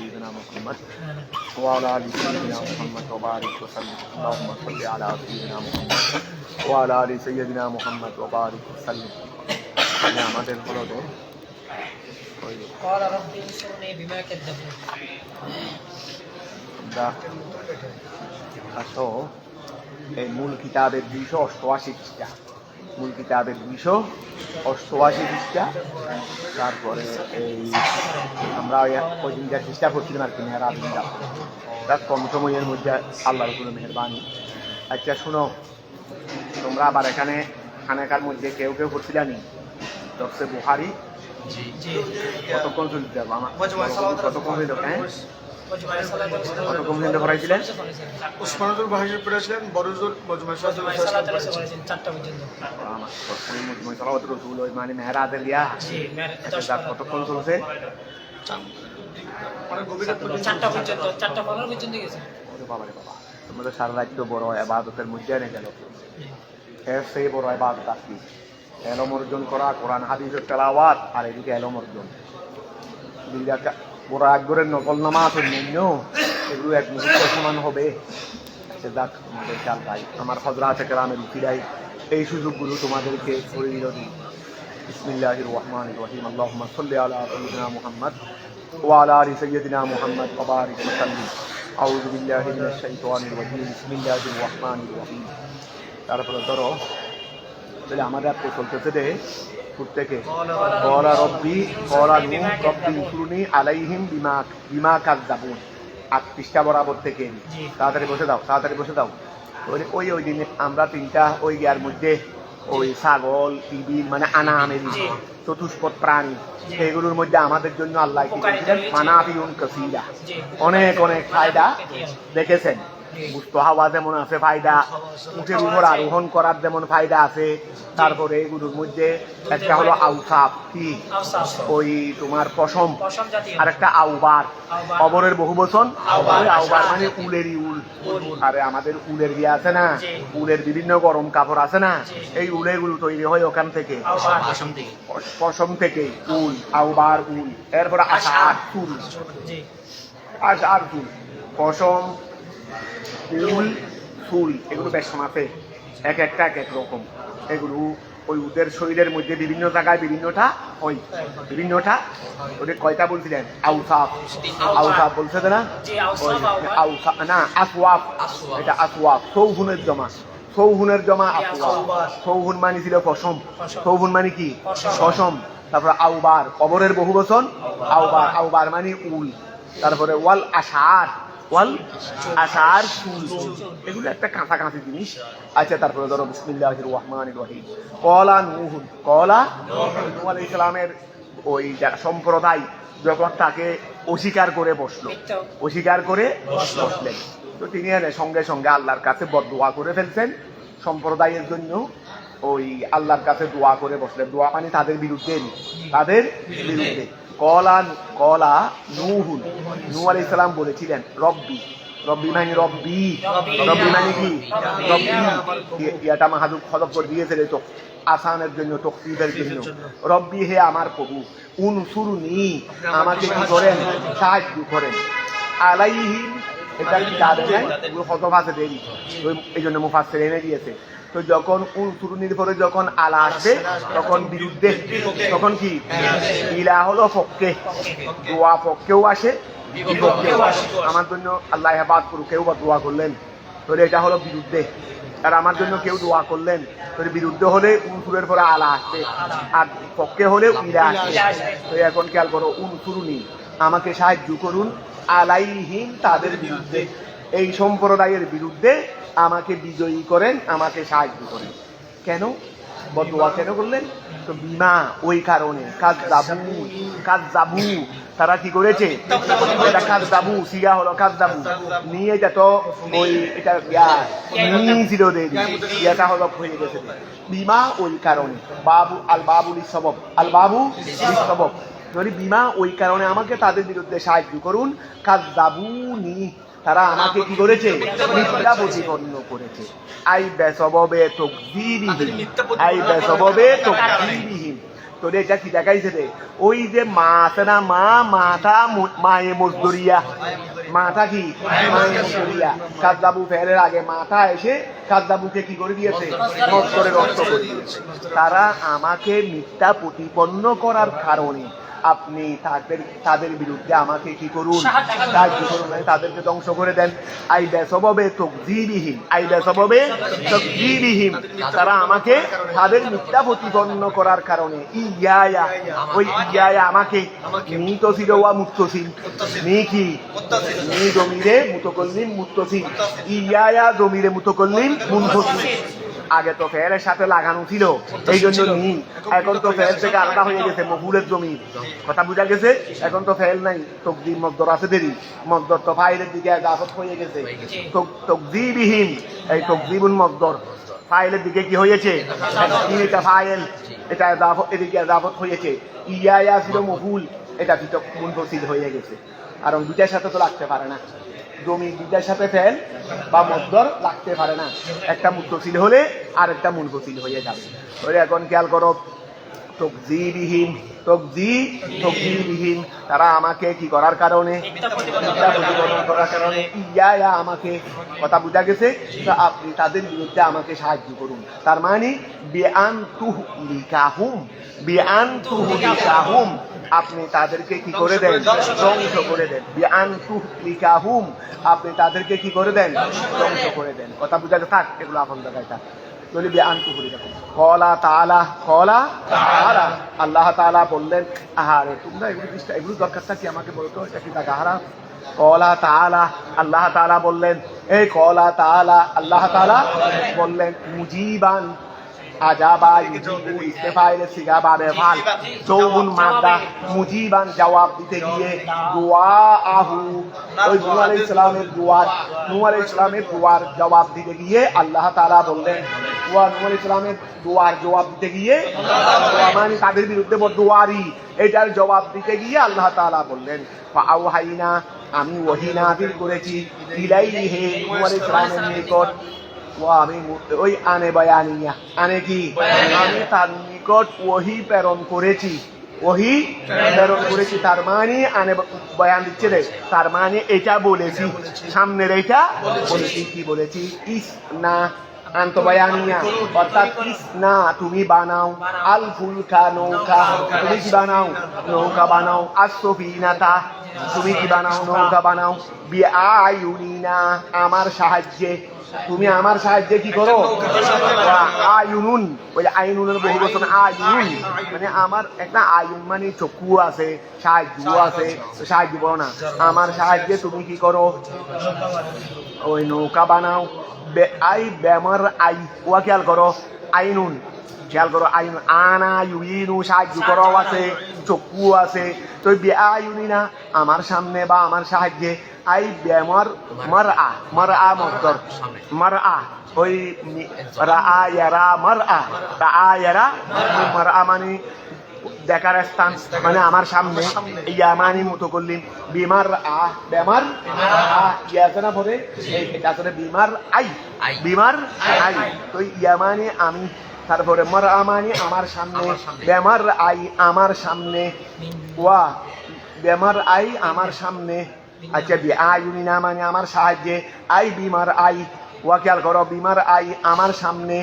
سيدنا محمد وعلى آل سيدنا محمد وبارك وسلم اللهم صل على سيدنا محمد وعلى آل سيدنا محمد وبارك وسلم আমাদের হলো তো قال رب انصرني بما كذبون আসো এই মূল কিতাবের 288 পৃষ্ঠা মূল কিতাবের 288 পৃষ্ঠা তারপরে এই আমরা ওই দিনকার চেষ্টা করছিলাম আর কি মেহরাবিন্দা তার কম সময়ের মধ্যে আল্লাহর উপরে মেহরবানি। আচ্ছা শোনো, তোমরা আবার এখানে খানাকার মধ্যে কেউ কেউ করছিলানি দর্শে বুখারি কতক্ষণ চলতে যাবো আমার কতক্ষণ হইল হ্যাঁ কতক্ষণ পর্যন্ত পড়াইছিলেন? উসমানুল বাহির পড়েছিলেন বড়জোর মজমুআ মানে মেহরাজের দিয়া কতক্ষণ চলছে? বাবারে বাবা, তোমাদের সারা রাজ্য বড় ইবাদতের মধ্যে এনে গেল। এর সেই বড় ইবাদত কি? এলম অর্জন করা, কোরআন হাদিসের তেলাওয়াত, আর এদিকে এলম অর্জন। বড় আকবরের নকল নামাজ অন্যান্য এগুলো এক মুহূর্ত সমান হবে। সে যাক, তোমাদের খেয়াল ভাই, আমার হযরত কেরামের উকিলাই এই সুযোগগুলো তোমাদেরকে করে দিল। বিসমিল্লাহির রহমানির রহিম। আল্লাহুম্মা সাল্লি আলা সাইয়্যিদিনা মুহাম্মদ ওয়া আলা আলি সাইয়্যিদিনা মুহাম্মদ ওয়া বারিক ওয়া সাল্লিম। আউযু বিল্লাহি মিনাশ শাইতানির রাজিম। বিসমিল্লাহির রহমানির রহিম। তারপরে ধরো তাহলে আমাদের আপনি চলতেছে রে প্রত্যেকে কলা রব্বি কলা নূহ রব্বি ইনসুরনি আলাইহিম বিমা কাযযাবুন। ৮ পৃষ্ঠা বরাবর থেকে তাড়াতাড়ি বসে দাও। ওই দিনে আমরা তিনটা ওই ইয়ার মধ্যে ওই ছাগল ইবিল মানে আনামের চতুষ্পদ প্রাণী সেগুলোর মধ্যে আমাদের জন্য আল্লাহ কি করেছিলেন? মানাফিউন কাসীরা, অনেক অনেক ফায়দা দেখেছেন। মুক্ত হাওয়া যেমন আছে ফায়দা, উটের উপর আরোহণ করার যেমন ফায়দা আছে। তারপরে এগুলোর মধ্যে একটা হলো আউসাফ, কি ওই তোমার পশম, আর একটা আউবার, অবরের বহু বচন আউবার মানে উলেরই উল। আরে আমাদের উলের ইয়ে আছে না, উলের বিভিন্ন গরম কাপড় আছে না, এই উলেগুলো তৈরি হয় ওখান থেকে, পশম থেকে উল, আউবার উল। এরপরে আশার চুল, আশার চুল, পশম, উল, চুল, এগুলো বেশ আছে এক একটা এক এক রকম। এগুলো ওই উটের শরীরের মধ্যে বিভিন্ন জায়গায় বিভিন্নটা হয়, বিভিন্নটা। ওদের কয়টা বলছিলেন? আউসাফ, আউসাফ বলছে না? আউসাফ না, আসওয়াফ, এটা আসওয়াফ, সৌহুনের জমা, সৌহুনের জমা আসওয়াফ। সৌহুন মানে ছিল পশম, সৌহুন মানে কি? পশম। তারপরে আউবার, কবরের বহু বচন আউবার, আউবার মানে উল। তারপরে ওয়াল আশার, ওয়াল আশার চুল, এগুলো একটা কাঁচা জিনিস। আচ্ছা তারপরে ধরো বিসমিল্লাহির রহমানির রহিম। কলা নূহ, কলা নূহ আলাইহিস সালামের ওই সম্প্রদায় যখন তাকে অস্বীকার করে বসলেন, তো তিনি সঙ্গে সঙ্গে আল্লাহর কাছে বদদোয়া করে ফেলছেন সম্প্রদায়ের জন্য। ওই আল্লাহর কাছে দোয়া করে বসলেন। দোয়া মানে তাদের বিরুদ্ধে। কলা নূহ আলাইহিস সালাম বলেছিলেন রব্বি, রব্বি মানে রব্বি, রব্বি মানে কি? রব্বি এটা মাহাদুব খতব করে দিয়েছে তো আসানের জন্য, তকসীদের জন্য। রব্বি হে আমার প্রভু, উনসুরনি আমাকে কি করেন? সাহায্য করেন। আলাইহিম এটা কি তাদের খতব আছে দেরি, এই জন্য মুফাসসির এনে দিয়েছে। তো যখন উনসুরনির পরে যখন আলা আসবে তখন বিরুদ্ধে, তখন কি ইলা হলো পক্ষে, দোয়া পক্ষেও আসে বিপক্ষেও আসে। আমার জন্য আল্লাহ হেফাজত করুক, কেউ বা দোয়া করলেন তাহলে এটা হলো বিরুদ্ধে, আর আমার জন্য কেউ দোয়া করলেন তাহলে বিরুদ্ধে হলে উনসুরের পরে আলা আসবে, আর পক্ষে হলে ইলা আসবে। তো এখন খেয়াল করো, উনসুরনি আমাকে সাহায্য করুন, আলাইহিম তাদের বিরুদ্ধে, এই সম্প্রদায়ের বিরুদ্ধে আমাকে বিজয়ী করেন, আমাকে সাহায্য করেন। কেন বদদোয়া কেন করলেন? তো বিমা ওই কারণে, কাযযাবু তারা কি করেছে? এটা কাযযাবু সিগা হলো কাযযাবু, নিয়ে এটা তো ওই এটা ছিল এটা হলো হয়ে গেছে বিমা ওই কারণে। বাবু আল বাবুল সবব, আল বাবু সবব, যদি বিমা ওই কারণে আমাকে তাদের বিরুদ্ধে সাহায্য করুন। কাযযাবুনি তারা আমাকে কি করেছে? মিথ্যা প্রতিপন্ন করেছে। তোর এটা কি দেখাইছে রে? ওই যে মা আছে না, মাথা মায়ে মজদুরিয়া, মাথা কি মায়ে মজদুরিয়া, কাজদাবু ফেরের আগে মাথা এসে কাজদাবুকে কি করে দিয়েছে? নষ্ট করে দিয়েছে। তারা আমাকে মিথ্যা প্রতিপন্ন করার কারণে আপনি তাদের বিরুদ্ধে আমাকে কি করুন? সাহায্য করুন, তাদেরকে ধ্বংস করে দেন। আইদা সববে তকযীবিহিম, তারা আমাকে তাদের মিথ্যা প্রতিপন্ন করার কারণে ইয়ায়া, ওই ইয়ায়া আমাকে মিতসিল ওয়া মুত্তসিল, নি কি নি জমিরে মুতাকাল্লিম মুত্তসিল, ইয়ায়া জমিরে মুতাকাল্লিম মুনফসিল। আগে তো ফেরের সাথে লাগানো ছিল, এই জন্য নি। এখন তো ফের থেকে আলাদা হয়ে গেছে, মফুলের জমি, কথা বুঝা গেছে। এখন তো ফেল নাই, তকদির মকদর আছে, দেরি মকদর তো ফাইলের দিকে ইজাফত হয়ে গেছে। তকদিবিহীন, এই তকদিবুল মকদর ফাইলের দিকে কি হয়েছে? এটা ফাইল, এটা এদিকে ইজাফত হয়েছে। ইয়া ছিল মফুল, এটা ভিতর মুনফসিল হয়ে গেছে। আর দুইটার সাথে তো লাগতে পারে না, জমি দুইটার সাথে ফেল বা মকদর লাগতে পারে না। একটা মুত্তসিল হলে আর একটা মুনফসিল হয়ে যাবে। এখন খেয়াল করো, তকযীবিহীন, তারা আমাকে কি করার কারণে? মিথ্যা প্রতিপন্ন করার কারণে। ইয়া আমাকে, কথা বুঝা গেছে। আপনি তাদের বিরুদ্ধে আমাকে সাহায্য করুন। তার মানে বিআন তুহলিকাহুম, আপনি তাদেরকে কি করে দেন? ধ্বংস করে দেন। বিআন তুহলিকাহুম, আপনি তাদেরকে কি করে দেন? ধ্বংস করে দেন। কথা বুঝা গেছে? থাক, এগুলো আপন জায়গায় থাক। আল্লাহ তাআলা বললেন, আহারে তোমরা এগুলো দরকারটা কি আমাকে বলতো, এটা কি তাগাহারা? কলা তাআলা, আল্লাহ তাআলা বললেন, এই কলা তাআলা, আল্লাহ তাআলা বললেন মুজিবান, আজাবা ইউজিবু ইস্তেফাইল সিগা বাবে ফাল, যৌবুন মাদা, মুজিবান জবাব দিতে গিয়ে দুআআহু, ওই নূহ আলাইহিস সালামের দুআর জবাব দিতে গিয়ে আল্লাহ তাআলা বললেন, নূহ আলাইহিস সালামের দুআর জবাব দিতে গিয়ে, মানে তাদের বিরুদ্ধে বদদুয়ারি, এটার জবাব দিতে গিয়ে আল্লাহ তাআলা বললেন, ফাআওহাইনা, আমি ওহী নাযিল করেছি, ইলাইহি, নূহ আলাইহিস সালামের নিকট, আমি ওই আনে বয়ানিয়া, আনে কি, আমি তার নিকট ওহী প্রেরণ করেছি, ওহী প্রেরণ করেছি। তার মানে আনে বয়ান দিচ্ছে রে, তার মানে এটা বলেছি, সামনের এটা বলেছি। কি বলেছি? ইসনা আন্তবয়ানিয়া, অর্থাৎ ইসনা, তুমি বানাও, আল ফুলকা, নৌকা, তুমি কি বানাও? নৌকা বানাও। আসফিনাতা, তুমি কি বানাও? নৌকা বানাও। বিআয়ুনিনা, আমার সাহায্যে, তুমি আমার সাহায্যে কি করো? আয়ুনুন, ওই আইনুনের বহু বচন আয়ুন, মানে আমার একটা আয়ুন মানে চক্ষু আছে, সাহায্য আছে, সাহায্য বলো না, আমার সাহায্যে তুমি কি করো? ওই নৌকা বানাও। আই বেমার আই, ওয়া খেয়াল করো, আইনুন, খেয়াল করো, আইনুন, আনা ইউইনু, সাহায্য করো আছে, চক্ষু আছে। তো বিআয়ুনিনা, আমার সামনে বা আমার সাহায্যে। আই বেমার মারআ, মারআ মকদর, মারআ, ওই রাআ ইয়ারা মারআ, রাআ ইয়ারা মারআ মানে দেখার স্থান, মানে আমার সামনে। ইয়ামানি মুতাকাল্লিম, বিমার আ, বেমার আ, ইয়াসনা পরে এটা আসলে বিমার আই, বিমার আই। তো ইয়ামানি আমি, তারপরে মারআ মানে আমার সামনে, বেমার আই আমার সামনে, ওয়া বেমার আই আমার সামনে। আচ্ছা, বিআয়ুনিনা মানে আমার সাহায্যে, আই বিমার আই, ওয়া খেয়াল করো, বিমার আই আমার সামনে,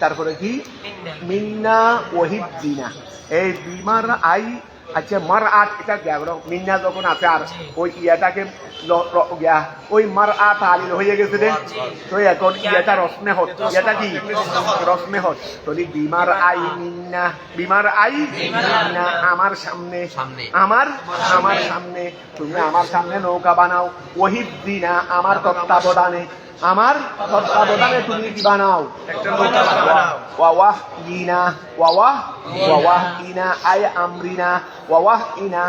তারপরে কি? মিন্না ওয়াহিদ্দিনা, এই বিমার আই। আচ্ছা, মার আট, এটা গেল মিন্না যখন আছে আর ওই ইয়াটাকে ওই মার আ তালিল হয়ে গেছে রে, তো এখন ইয়াটা রসমে হত, ইয়াটা কি রসমে হত। তো বিমার আই মিন্না, বিমার আই মিন্না, আমার সামনে, আমার সামনে, তুমি আমার সামনে নৌকা বানাও। ওয়াহিদ্দিনা, আমার তত্ত্বাবধানে, আমার তত্ত্বাবধানে তুমি কি বানাও? ওয়াওয়াহিনা, ওয়াওয়াহিনা আই আমরিনা, ওয়াওয়াহিনা,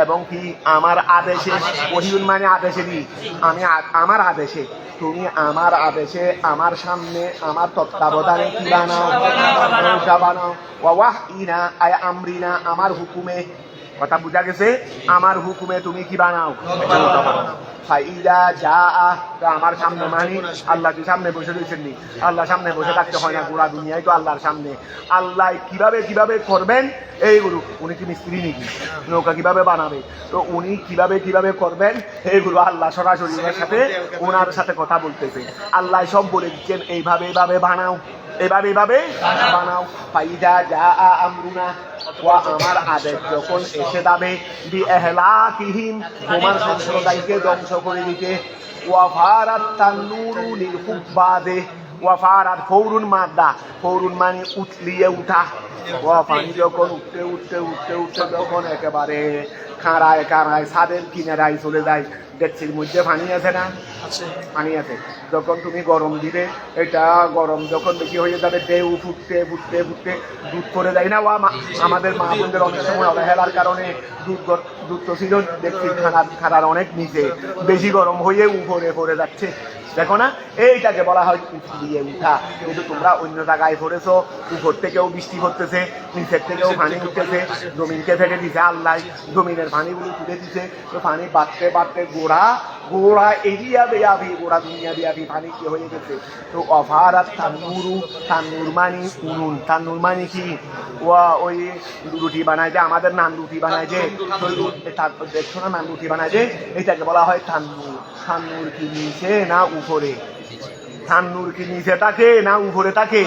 এবং কি আমার আদেশে, ওহিউন মানে আদেশে দি, আমি আমার আদেশে, তুমি আমার আদেশে, আমার সামনে, আমার তত্ত্বাবধানে কি বানাও? নৌকা বানাও। ওয়াওয়াহিনা আই আমরিনা, আমার হুকুমে, কথা বুঝা গেছে? আমার হুকুমে তুমি কি বানাও? এটা হতে পারো। ফাইদা যা আমার সামনে মানে আল্লাহ কি সামনে বসে রয়েছেন নি? আল্লাহ সামনে বসে থাকতে হয় না, গোড়া দুনিয়ায় তো আল্লাহর সামনে। আল্লাহ কিভাবে কিভাবে করবেন এইগুলো, উনি কি মিস্ত্রি নাকি? নৌকা কিভাবে বানাবে? তো উনি কিভাবে কিভাবে করবেন এইগুলো আল্লাহ সরাসরি ওনার সাথে ওনার সাথে কথা বলতেছে। আল্লাহ সব বলে দিচ্ছেন এইভাবে এইভাবে বানাও, এভাবে এভাবে বানাও। ফাইদা যা আমরুনা, আমার আদেশ যখন এসে যাবে, বিএহলাকিহিম, তোমার সম্প্রদায়কে ধ্বংস করে দিতে, ওয়াফারাত তান্নুরু লিল হুব্বাদে, ওয়াফারাত ফৌরুন মাদ্দা, ফৌরুন মানে উতলিয়ে উঠা, ওয়া পানি যখন উঠতে উঠতে উঠতে উঠতে যখন একেবারে খাড়ায় খাড়ায় ছাদের কিনারায় চলে যায়, ডেকচির মধ্যে পানি আছে না? পানি আছে। যখন তুমি গরম দিবে, এটা গরম যখন বেশি হয়ে যাবে, ঢেউ ফুটতে ফুটতে ফুটতে দুধ করে যায় না? আমাদের মা বোনদের অনেক সময় অবহেলার কারণে দুধ তো ছিল ডেকচির খাড়ার অনেক নিচে, বেশি গরম হয়ে উপরে পড়ে যাচ্ছে, দেখো না? এইটাকে বলা হয় উতলিয়ে উঠা। কিন্তু তোমরা অন্য জায়গায় পড়েছো, উপর থেকেও বৃষ্টি পড়তেছে, নিচের থেকেও পানি উঠতেছে, জমিনকে ফেটে দিছে আল্লাহ, জমিনের পানিগুলো তুলে দিছে, তো পানি বাড়তে বাড়তে গোড়া এরিয়া বেয়াবি, গোড়া দুনিয়া বেয়াবি পানি কি হয়ে গেছে। তো অফারাত তান্নুরু, তান্নুর মানি উনুন, তান্নুর মানি কি? ওই রুটি বানায় যে, আমাদের নান রুটি বানায় যে, দেখছো না নান রুটি বানায় যে, এটাকে বলা হয় তান্নুর। তান্নুর কি নিচে না উপরে? তান্নুর কি নিচে থাকে না উপরে থাকে?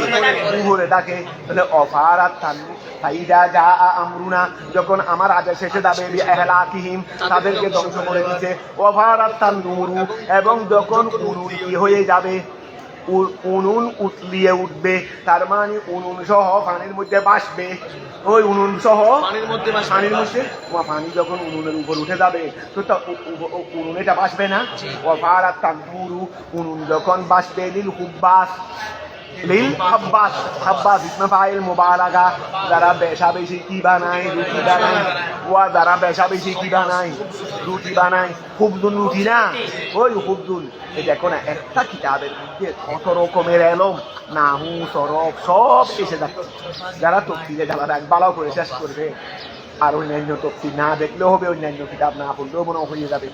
উপরে থাকে। তাহলে অফারাত তান্নুর, ফাইদা যা আমরুনা, যখন আমার আদেশ এসে যাবে, বিএহলাকিহিম, তাদেরকে ধ্বংস করে দিতে, ওয়াফারাত তান্নুরু, এবং যখন উনুন কি হয়ে যাবে, উনুন উতলিয়ে উঠবে, তার মানে উনুন সহ পানির মধ্যে ভাসবে। ওই উনুন সহ পানির মধ্যে পানি যখন উনুনের উপর উঠে যাবে, তো উনুন এটা ভাসবে না? ওয়াফারাত তান্নুরু, উনুন যখন ভাসবে, লিল হুব্বাস, লিল হাব্বাস, হাব্বাস ইসমে ফাইল মুবালাগা, যারা বেশা বেশি কি বানায়, রুটি বানায়, যারা বেশা বেশি কি বানায়, রুটি বানায়, খুবজুন রুটি না? ওই খুবজুন। এই দেখো না, একটা কিতাবের মধ্যে কত রকমের এলম, নাহু সরফ সব এসে যাচ্ছে। যারা তফসিরে যারা ভালো করে শেষ করবে, আর অন্যান্য তফসির না দেখলেও হবে, অন্যান্য কিতাব না পড়লেও মনে হয়ে যাবে।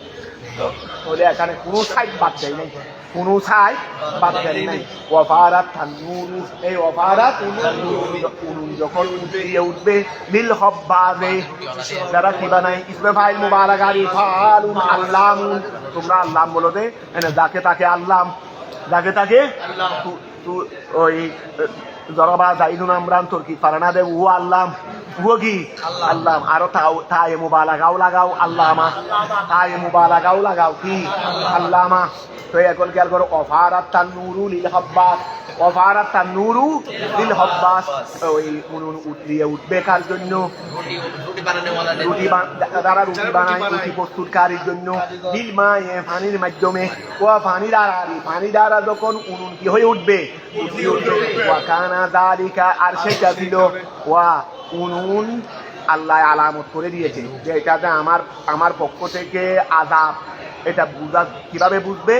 তাহলে এখানে কোনো সাইড বাদ যায় নাই, কোনো সাইড বাদ যায় নাই। ওয়াফারাত তান্নুরু, এই ওয়াফারাত উনুন যখন উতলিয়ে উঠবে, লিল হুব্বাদে, যারা কি বানায়, ইসমে ফাইল মুবালাগা, ফালুন আল্লামুন, তোমরা আল্লাম বলো দে, যাকে তাকে আল্লাম, যাকে তাকে ওই জরবা জাইদুন আমরান তুর্কি ফারানা দে, ও আল্লাম, ও কি আল্লাম। আরো তায়ে মুবালাগাও লাগাও, আল্লামা, তায়ে মুবালাগাও লাগাও কি আল্লামা। তো এখন খেয়াল করো, অফারাত তান্নুরু লিল হুব্বাস, অফারাত তান্নুরু লিল হুব্বাস, ওই উনুন উতলিয়ে উঠবে কার জন্য? যারা রুটি বানায়, রুটি প্রস্তুতকারীর জন্য, লিল মায়ে, পানির মাধ্যমে, ও পানি দ্বারা যখন উনুন কি হয়ে উঠবে, উতলিয়ে উঠবে। ওয়া কানা যালিকা, আর সেটা ছিল, ওয়া উনুন আল্লাহ আলামত করে দিয়েছে যে এটাতে আমার পক্ষ থেকে আযাব। এটা বুঝা কিভাবে বুঝবে?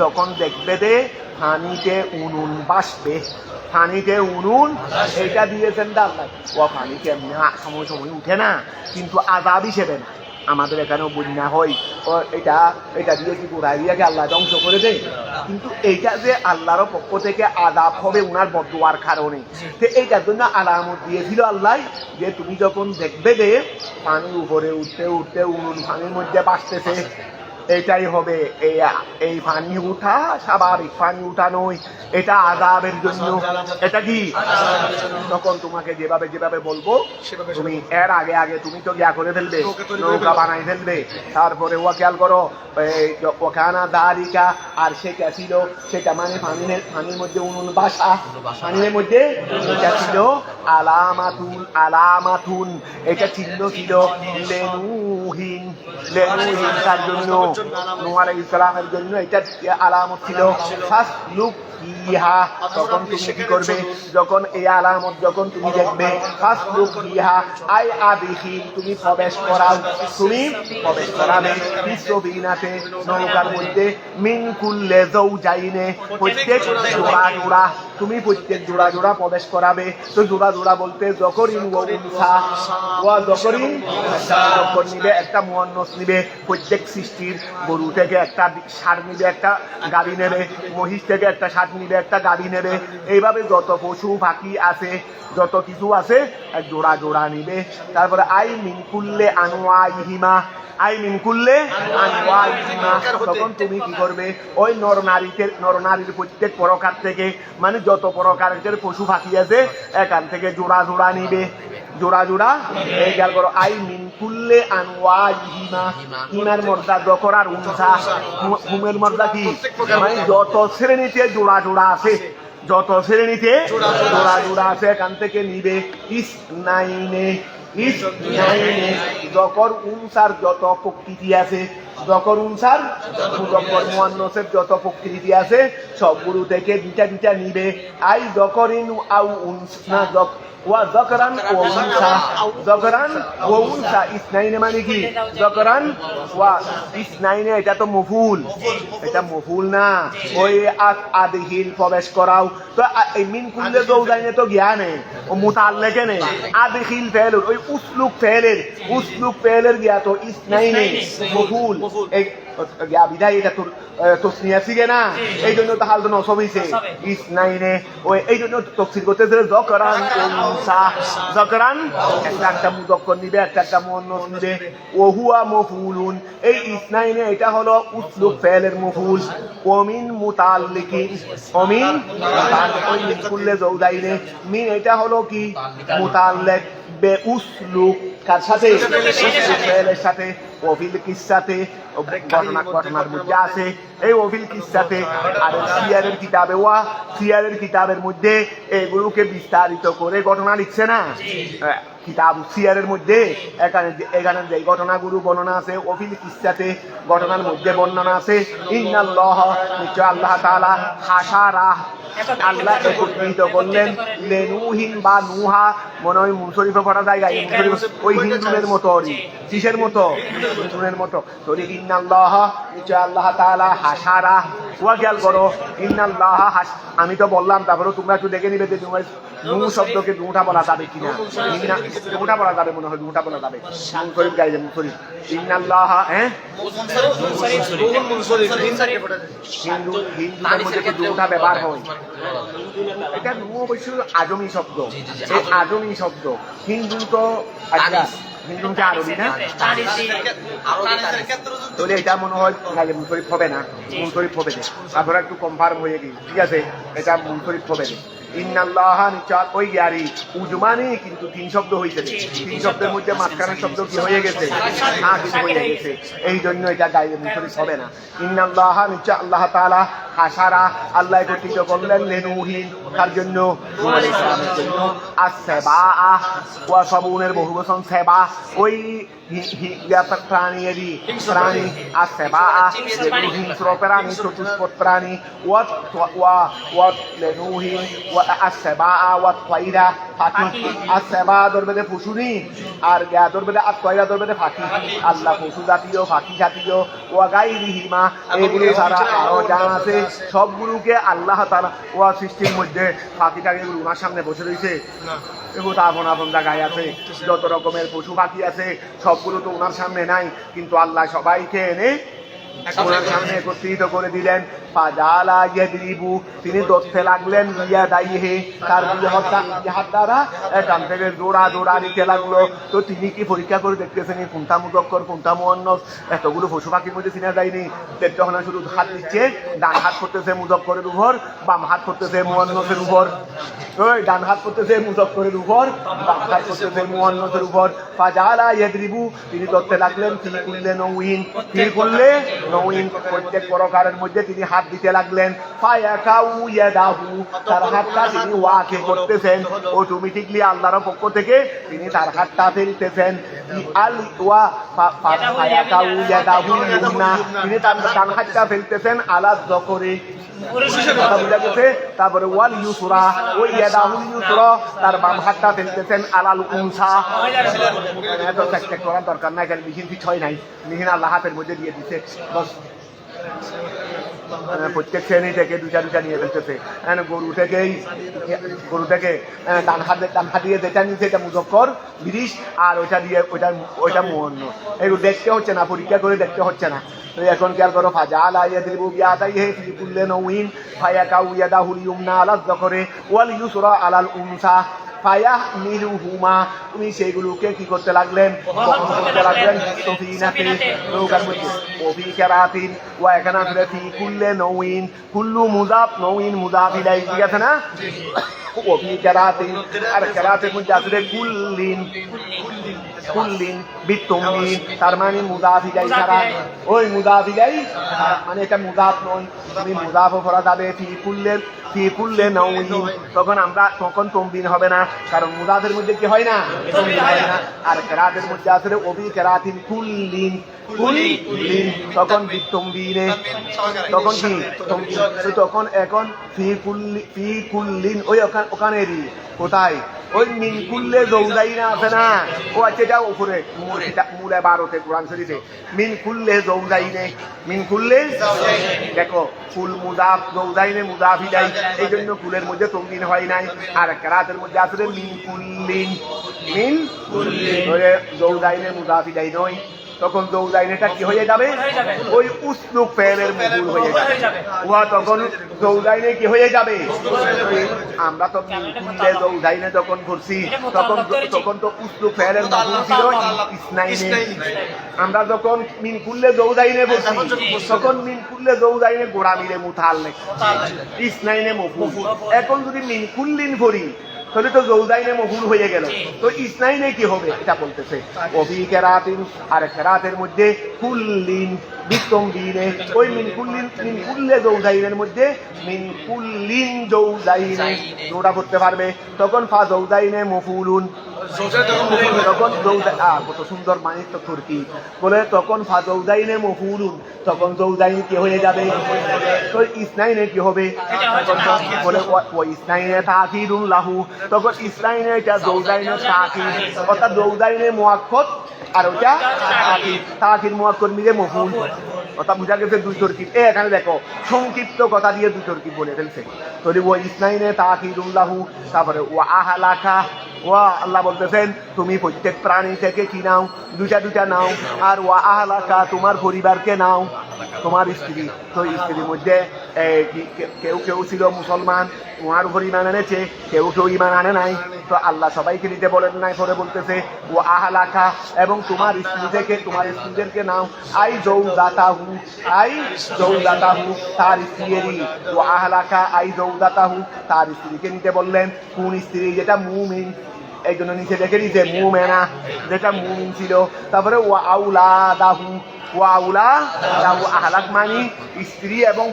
যখন দেখবে যে পানিতে উনুন ভাসবে, পানিতে উনুন, এটা দিয়েছেন আল্লাহ। ও পানিতে এমনি সময় সময় উঠে না, কিন্তু আযাব হিসেবে না। আমাদের এখানেও বন্যা হয়, ও এটা দিয়ে কি গোড়ায় দিয়ে আল্লাহ ধ্বংস করে দেয়, কিন্তু এইটা যে আল্লাহর পক্ষ থেকে আযাব হবে উনার বদদুয়ার কারণে। তো এইটার জন্য আলামত দিয়েছিল আল্লাহ, যে তুমি যখন দেখবে যে পানি উপরে উঠতে উঠতে উনুন পানির মধ্যে ভাসতেছে, এটাই হবে। এই পানি উঠা স্বাভাবিক পানি উঠা নয়, এটা আযাবের জন্য। এটা কি? তখন তোমাকে যেভাবে যেভাবে বলবো, তুমি এর আগে আগে তুমি তো গিয়া করে ফেলবে, নৌকা বানাই ফেলবে। তারপরে ও খেয়াল করো, ওখানা দারিকা, আর সেটা ছিল, সেটা মানে পানির মধ্যে উনুন বাসা, পানির মধ্যে এটা ছিল আলামাতুন, এটা চিহ্ন ছিল লেনুহীন, তার জন্য, নূহ আলাইহিস সালামের জন্য এটা আলামত ছিল। ফাসলুক ইহা, তখন তুমি কি করবে? যখন এই আলামত যখন তুমি দেখবে, ফাসলুক ইহা আই আদিহি, তুমি প্রবেশ করাও, তুমি প্রবেশ করাবে, বিশ্ববিনাত সাথে নৌকার মধ্যে মিন কুল্লে যাওজাইনে প্রত্যেক জোড়া জোড়া তুমি প্রত্যেক জোড়া জোড়া প্রবেশ করাবে। তো জোড়া জোড়া বলতে যকরিন ওয়া উনসা ওয়া যকরিন যকর নিবে, একটা মুয়ান্নাস নিবে, প্রত্যেক সৃষ্টির গরু থেকে একটা ষাঁড় নিবে, একটা গাড়ি নেবে, মহিষ থেকে একটা ষাঁড় নিবে, একটা গাড়ি নেবে। এইভাবে যত পশু পাখি আছে, যত কিছু আছে এক জোড়া জোড়া নিবে। তারপরে আই মিন কুল্লে আনওয়াইহিমা, আই মিন কুল্লে আনওয়াইহিমা, তখন তুমি কি করবে ওই নর নারীর প্রত্যেক প্রকার থেকে, মানে যত প্রকারের পশু পাখি আছে এখান থেকে জোড়া জোড়া নিবে, জোড়া জোড়া। এই গেল করো আই মিন কুল্লে আনওয়াইহিমা, হিমার মর্দা যকর আর উনসা, হুমের মর্দা কি মানে যত শ্রেণীতে জোড়া জোড়া আছে, যত শ্রেণীতে জোড়া জোড়া আছে এখান থেকে নিবে। ইসনাইনে, ইসনাইনে যকর উনসার যত প্রকৃতি আছে, যকর উনসার মুযক্কর মুয়ান্নাসের যত প্রকৃতি আছে সবগুলো থেকে দুটা দুটা নিবে। আই যকরিন আও উনসা ওয়া যকরান ওয়া উনসা, যকরান ওয়া উনসা ইসনাইনে মানে কি যকরান ওয়া ইসনাইনে, এটা তো মফুল, এটা মফুল না, ওই আদিহিল প্রবেশ করাও। তো এই মিন কুল্লে যাওজাইনে তো জ্ঞানে ও মুতাআল্লিকে নেই, আদিহিল ফেল ওই উসলুক ফেলের গিয়া তো ইসনাইনে মফুল এই গিয়া বিদায়, এটা তোর তসনিয়া শিখে না, এই জন্য তো হাল তো নসব হইছে ইসনাইনে। ওই এই জন্য তফসির করতেছে যকরান উনসা, যকরান একটা একটা মুযক্কর নিবে, একটা একটা মুয়ান্নাস নিবে। ওয়া হুয়া মফউলুন, এই ইসনাইনে এটা হলো উসলুক ফেলের মফউল। ওমিন মুতাআল্লিকিন, ওমিন ওই মিন কুল্লে যাওজাইনে, মিন এটা হলো কি মুতাআল্লিক বে উসলুক, কার সাথে ফেলের সাথে। ওফিল কিসসাতে ঘটনার মধ্যে আছে, এই ওফিল কিসসাতে আর সিয়ারের কিতাবে ওয়া সিয়ারের কিতাবের মধ্যে এগুলোকে বিস্তারিত করে ঘটনা লিখছে না কিতাব সিয়ারের মধ্যে। এখানে যে ঘটনাগুলো বর্ণনা আছে ওফিল কিসসাতে ঘটনার মধ্যে বর্ণনা আছে। ইন্নাল্লাহ নিশ্চয় আল্লাহ তাআলা হাসারা, আল্লাহ একত্রিত করলেন লেনুহিন বা নুহা, মনে হয় মুনশরীফে পড়া যায় ওই হিন্দুদের মতো, কিসের মতো হিন্দুদের মতো। তো ইন্নাল্লাহ নিশ্চয় আল্লাহ তাআলা হাসারা ওয়া খেয়াল করো ইন্নাল্লাহ আমি তো বললাম, তারপরে তোমরা একটু দেখে নিবে যে তোমার নু শব্দকে দুটা বলা যাবে কিনা, দুটা বলা যাবে মনে হয়, দুটা বলা যাবে মুনশরীফ গাইলে মুনশরীফ ইন্নাল্লাহ হিন্দুদের মধ্যে তো দুটা ব্যবহার হয়। এটা নু অবশ্য আজমি শব্দ, এই আজমি শব্দ হিন্দু তো আচ্ছা হিন্দুকে আরবি না, তাহলে এটা মনে হয় মুনশরীফ হবে না, মুনশরীফ হবে না। তারপরে একটু কনফার্ম হয়ে গেল, ঠিক আছে এটা মুনশরীফ হবে না। ইন্নাল্লাহ নিশ্চয় ওই ইয়ারি উজমানি, কিন্তু তিন শব্দ হয়েছে, তিন শব্দের মধ্যে মাঝখানের শব্দ কি হয়ে গেছে, আদিম হয়ে গেছে, এই জন্য এটা গায়ে মুনশরীফ হবে না। ইন্নাল্লাহ নিশ্চয় আল্লাহ তাআলা হাসারা আল্লাহ একত্রিত করলেন লেনুহিন তার জন্য, ইসলামের জন্য। আসসেবা ওয়া সাবুনের বহুবচন সেবা, ওই প্রাণী আসসেবা হিংস্র প্রাণী, চতুষ্পদ প্রাণী। লেনুহিন আসসেবা ওয়া তয়রা পাখি, আসসেবা ধরবে দে পশুনি, আর গা ধরবে দে তয়রা ধরবে দে পাখি। আল্লাহ পশু জাতীয় পাখি জাতীয় ওয়া গায়রিহিমা এগুলো ছাড়া আরো যা আছে সবগুলোকে আল্লাহ তাআলা ওয়া সৃষ্টির মধ্যে পাখিটাকে ওনার সামনে বসে রয়েছে, এগুলো তো আপন আপন জায়গায় আছে, যত রকমের পশু পাখি আছে সবগুলো তো ওনার সামনে নাই, কিন্তু আল্লাহ সবাইকে এনে ওনার সামনে একত্রিত করে দিলেন। ফাজালা ইয়াদরিবু তিনি ধরতে লাগলেন ইয়াদাইহি তার হাত দ্বারা এখান থেকে জোড়া জোড়া নিতে লাগলো। তো তিনি কি পরীক্ষা করে দেখতেছেন কোনটা মুযক্কর কোনটা মুয়ান্নাস, এতগুলো পশু পাখির মধ্যে চিনা যায়নি। যখন শুধু হাত দিচ্ছে, ডান হাত করতেছে মুযক্করের উপর, বাম হাত করতেছে মুয়ান্নাসের উপর, ওই ডান হাত করতেছে মুযক্করের উপর, বাম হাত করতেছে মুয়ান্নাসের উপর। ফাজালা ইয়াদরিবু তিনি ধরতে লাগলেন ফি কুল্লি নউইন, ফি কুল্লি নউইন প্রত্যেক প্রকারের মধ্যে তিনি হাত দিতে লাগলেন। ফায়াকাউ ইয়াদাহু তার হাতটা তিনি ওয়াকে করতেছেন, অটোমেটিকলি আল্লাহর পক্ষ থেকে তিনি তার হাতটা ফেলতেছেন। আল ওয়া ফায়াকাউ ইয়াদাহু ইউমনা তিনি তার ডান হাতটা ফেলতেছেন আলা যকরে কথা বুঝা গেছে। তারপরে ওয়াল ইউসরা ওই ইয়াদাহুল ইউসরা তার বাম হাতটা ফেলতেছেন আলাল উনসা। এত চেক করার দরকার নাই, কারণ মিহিন ঠিক হয় নাই, মিহিন আল্লাহ হাতের মধ্যে দিয়ে দিচ্ছে বস। প্রত্যেক শ্রেণী থেকে দুটা নিয়ে ফেলতেছে। গরু থেকে ডান হাত দিয়ে যেটা নিচ্ছে এটা মুজক্কর বিরিশ, আর ওইটা মুয়ান্ন। এগুলো দেখতে হচ্ছে না, পরীক্ষা করে দেখতে হচ্ছে না। তো এখন খেয়াল করো, ফাজালা ইয়াদরিবু বিয়াদাইহি ফি কুল্লি নাওইন ফায়াকাউ ইয়াদাহুল ইউমনা আলাল যাকরি ওয়াল ইউসরা আলাল উনসা ফায়াহমিলুহুমা। তুমি সেইগুলোকে কি করতে লাগলেন? বহন করতে লাগলেন। সফিনাতে নৌকার মধ্যে। ওফি কেরাতিন ওয়া এখানে আসলে ফি কুল্লি নাওইন, কুল্লু মুযাফ, নাওইন মুযাফ ইলাইহি, ঠিক আছে না? ওফি কেরাতিন, আর কেরাতের মধ্যে আসলে কুল্লিন বিতুমনিন, তার মানে মুযাফ ইলাইহি ছাড়া। ওই মুযাফ ইলাইহি মানে এটা মুযাফ নয়, তুমি মুযাফ করা যাবে ফি কুল্লি নাওইন। তখন তমবিন হবে না, কারণ মুযাফের মধ্যে কি হয় না? তমবিন হয় না। আর কেরাতের মধ্যে আসলে ওফি কেরাতিন কুল্লিন, তখন বিতুমবিনে, তখন কি তমবিন। তখন এখন ফি কুল্লিন ওই ওখানেরই কোথায়? ওই মিন কুল্লে জৌজাইনা আছে না? ও আচ্ছা, এটা উপরে মূলে 12তে কোরআন শরীফে মিন কুল্লে জৌজাইনে, মিন কুল্লে দেখো কুল মুযাফ জৌজাইনে মুযাফ ইলাই, এই জন্য কুলের মধ্যে তমবিন হয় নাই। আর কেরাতের মধ্যে আসলে মিন কুল্লিন জৌজাইনে মুযাফ ইলাই নয়, তখন জৌজাইনেটা কি হয়ে যাবে? ওই উসলুক ফেলের মজুর হয়ে যাবে। উহা তখন জৌজাইনে কি হয়ে যাবে? আমরা তো মিনকুল্লে জৌজাইনে যখন করছি তখন তো উসলুক ফেলের মজুর ছিল ইসনাইনে। আমরা যখন মিনকুল্লে জৌজাইনে করছি তখন মিনকুল্লে জৌজাইনে গোড়া মিলে মুতাল্লিক, ইসনাইনে মফুল। এখন যদি মিনকুল্লিন করি তাহলে তো জৌজাইনে মফুল হয়ে গেল, তো ইসনাইনে কি হবে এটা বলতেছে। ওফি কেরাতিন, আর কেরাতের মধ্যে কুল্লিন বিতমবিনে, ওই মিনকুল্লে জৌজাইনের মধ্যে মিনকুল্লিন জৌজাইনে নোটা করতে পারবে। তখন ফা জৌজাইনে মফুলুন, তখন কত সুন্দর মানে তো তুর্কি বলে, তখন ফা জৌজাইনে মফুলুন, তখন জৌজাইন কি হয়ে যাবে? তো ইসনাইনে কি হবে? বলে ও ইসনাইনে তাকিদুন লাহু, তখন ইসনাইনে এটা জৌজাইনে তাকিদ, অর্থাৎ জৌজাইনে মুআক্কাদ আর ওটা তাকিদ মুআক্কাদ মিলে মফুল। কথা বুঝা গেছে? দুই তরকিব। এখানে দেখো সংক্ষিপ্ত কথা দিয়ে দুই তরকিব বলে ফেলছে। তাহলে ও ইসনাইনে তাকিদুন লাহু, তারপরে ও আহলাকা, ওয়া আল্লাহ বলতেছেন তুমি প্রত্যেক প্রাণী থেকে কি নাও? দুটা নাও। আর ওয়া আহলাকা, তোমার পরিবারকে নাও, তোমার স্ত্রী। তো স্ত্রীর মধ্যে কেউ ছিল মুসলমান, ওনার উপর ইমান এনেছে, কেউ ইমান আনে নাই। তো আল্লাহ সবাইকে নিতে বলেন নাই, পরে বলতেছে ও আহলাকা, এবং তোমার স্ত্রী থেকে তোমার স্ত্রীদেরকে নাও। আই জৌজাতাহু, তার স্ত্রীরই। ও আহলাকা আই জৌজাতাহু, তার স্ত্রীকে নিতে বললেন। কোন স্ত্রী? যেটা মুমিন, এই জন্য নিচে দেখে নিতে মুমেনা, যেটা মুমিন ছিল। তারপরে ও আউলাদাহু, আহলাক মানি স্ত্রী এবং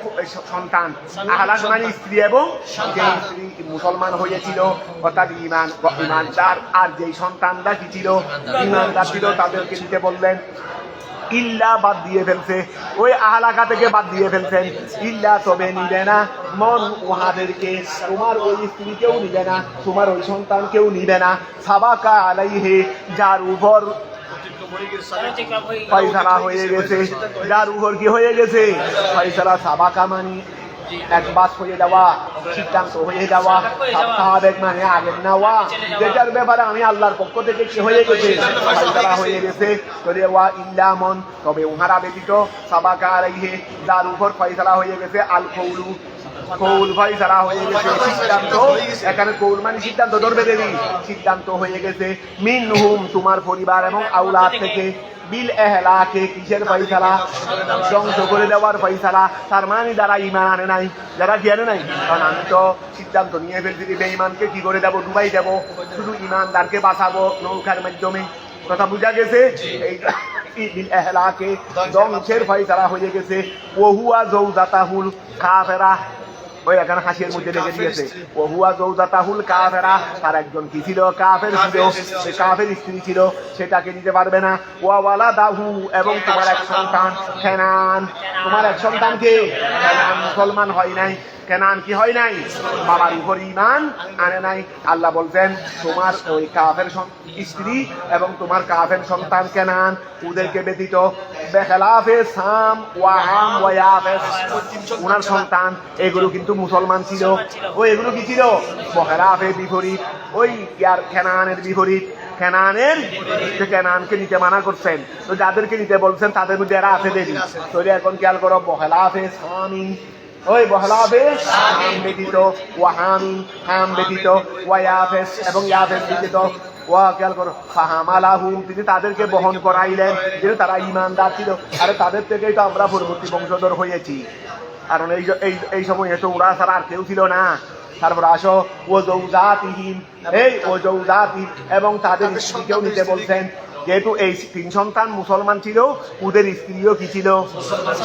সন্তান, আহলাক মানি স্ত্রী এবং যে স্ত্রী মুসলমান হয়েছিল অর্থাৎ ইমানদার, আর যেই সন্তানরা কি ছিল? ইমানদার ছিল, তাদেরকে নিতে বললেন। ইল্লা বাদ দিয়ে ফেলছে, ওই আহলাকা থেকে বাদ দিয়ে ফেলছেন। ইল্লা তবে নিবে না মন উহাদেরকে, তোমার ওই স্ত্রীকেও নিবে না, তোমার ওই সন্তানকেও নিবে না। সাবাকা আলাইহে, যার উপর ফয়সালা হয়ে গেছে, যার উপর কি হয়ে গেছে? ফয়সালা। সাবাকা মানে একবাস হয়ে যাওয়া, সিদ্ধান্ত হয়ে যাওয়া। সাবেক মানে আগের নেওয়া, যেটার ব্যাপারে আমি আল্লাহর পক্ষ থেকে কি হয়ে গেছে? ফয়সালা হয়ে গেছে। তবে ওয়া ইল্লামন, তবে উহারা ব্যতীত, সাবাকা আলাইহি, যার উপর ফয়সালা হয়ে গেছে। আল কৌলু, কৌল ফয়সালা হয়ে গেছে, সিদ্ধান্ত। এখানে কৌল মানে সিদ্ধান্ত ধরবে দেবী, সিদ্ধান্ত হয়ে গেছে। মিনহুম, তোমার পরিবার এবং আওলাদ থেকে। বিল এহলাকে, কিসের ফয়সালা? ধ্বংস করে দেওয়ার ফয়সালা। তার মানে যারা ইমান আনে নাই, যারা কি আনে নাই, কারণ আমি তো সিদ্ধান্ত নিয়ে ফেলছি বেঈমানকে কি করে দেবো? ডুবাই দেবো, শুধু ইমানদারকে বাঁচাবো নৌকার মাধ্যমে। কথা বুঝা গেছে? এই বিল এহলাকে, ধ্বংসের ফয়সালা হয়ে গেছে। ওহুয়া জৌজাতাহুল কাফেরা, ওই এখানে হাসির মধ্যে লেগে দিয়েছে ওহুয়া জৌজাতাহুল কাফেরা, তার একজন কি ছিল, কাফের ছিল, সে কাফের স্ত্রী ছিল, সেটাকে নিতে পারবে না। ওয়া ওয়ালাদাহু, এবং তোমার এক সন্তান কেনান, তোমার এক সন্তানকে কেনান মুসলমান হয় নাই, কেনান কি হয় নাই, বাবার উপর ঈমান আনে নাই। আল্লাহ বলছেন তোমার ওই কাফের স্ত্রী এবং তোমার কাফের সন্তান কেনান, ওদেরকে ব্যতীত বেখেলাফে সাম ওয়া হাম ওয়া ইয়াফেস, ওনার সন্তান এগুলো কিন্তু মুসলমান ছিল। ও এগুলো কি ছিল, বেখেলাফে বিপরীত, ওই ইয়ার কেনানের বিপরীত, কেনানকে নিতে মানা করছেন। তো যাদেরকে নিতে বলছেন তাদের মধ্যে এরা আছে দেরি। তো এখন খেয়াল করো, বেখেলাফে সামি, ওই বহলাফে হাম ব্যতীত, ওয়া হামিন হাম ব্যতীত, ওয়া ইয়াফেস এবং ইয়াফেস ব্যতীত, ওয়া খেয়াল করো ফাহামালাহুম, তিনি তাদেরকে বহন করাইলেন, যেহেতু তারা ঈমানদার ছিল। আরে তাদের থেকেই তো আমরা পরবর্তী বংশধর হয়েছি, কারণ এই সময় তো ওরা ছাড়া আর কেউ ছিল না। তারপর আসো ও জৌজাতিহীন, এই ও জৌজাতিহীন, এবং তাদের স্ত্রীকেও নিতে বলছেন, যেহেতু এই তিন সন্তান মুসলমান ছিল, ওদের স্ত্রীও কি ছিল,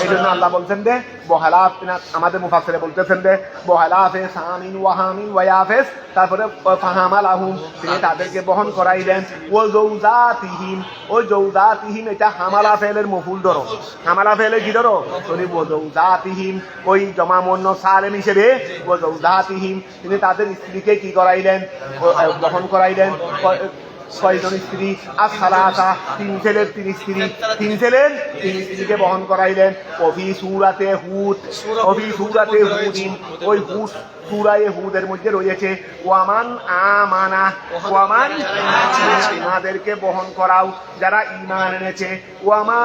এই জন্য আল্লাহ বলছেন যে বহালাফ, আমাদের মুফাসসিরে বলতেছেন যে বহালাফে সামিন ওয়াহামিন ওয়ায়াফেস, তারপরে ফাহামালাহুম, তিনি তাদেরকে বহন করাইলেন। ও জৌজাতিহীন, ওই জৌজাতিহীন এটা হামালা ফেলের মফুল ধরো, হামালা ফেলে কি ধরো, তুমি ও জৌজাতিহীন, ওই জমা মন্য সালেম হিসেবে ও জৌজাতিহীন, তিনি তাদের স্ত্রীকে কি করাইলেন, বহন করাইলেন। ছয়জন স্ত্রী আর সালাসা, তিন ছেলের তিন স্ত্রী, তিন ছেলের তিন স্ত্রীকে বহন করাইলেন। অফি সুরাতে হুদ, অফি সুরাতে হুদিন, ওই হুদ সূরায়ে হুদের মধ্যে রয়েছে ওয়ামান আমানা, ওয়ামান আমাদেরকে বহন করাও যারা ঈমান এনেছে, ওয়ামা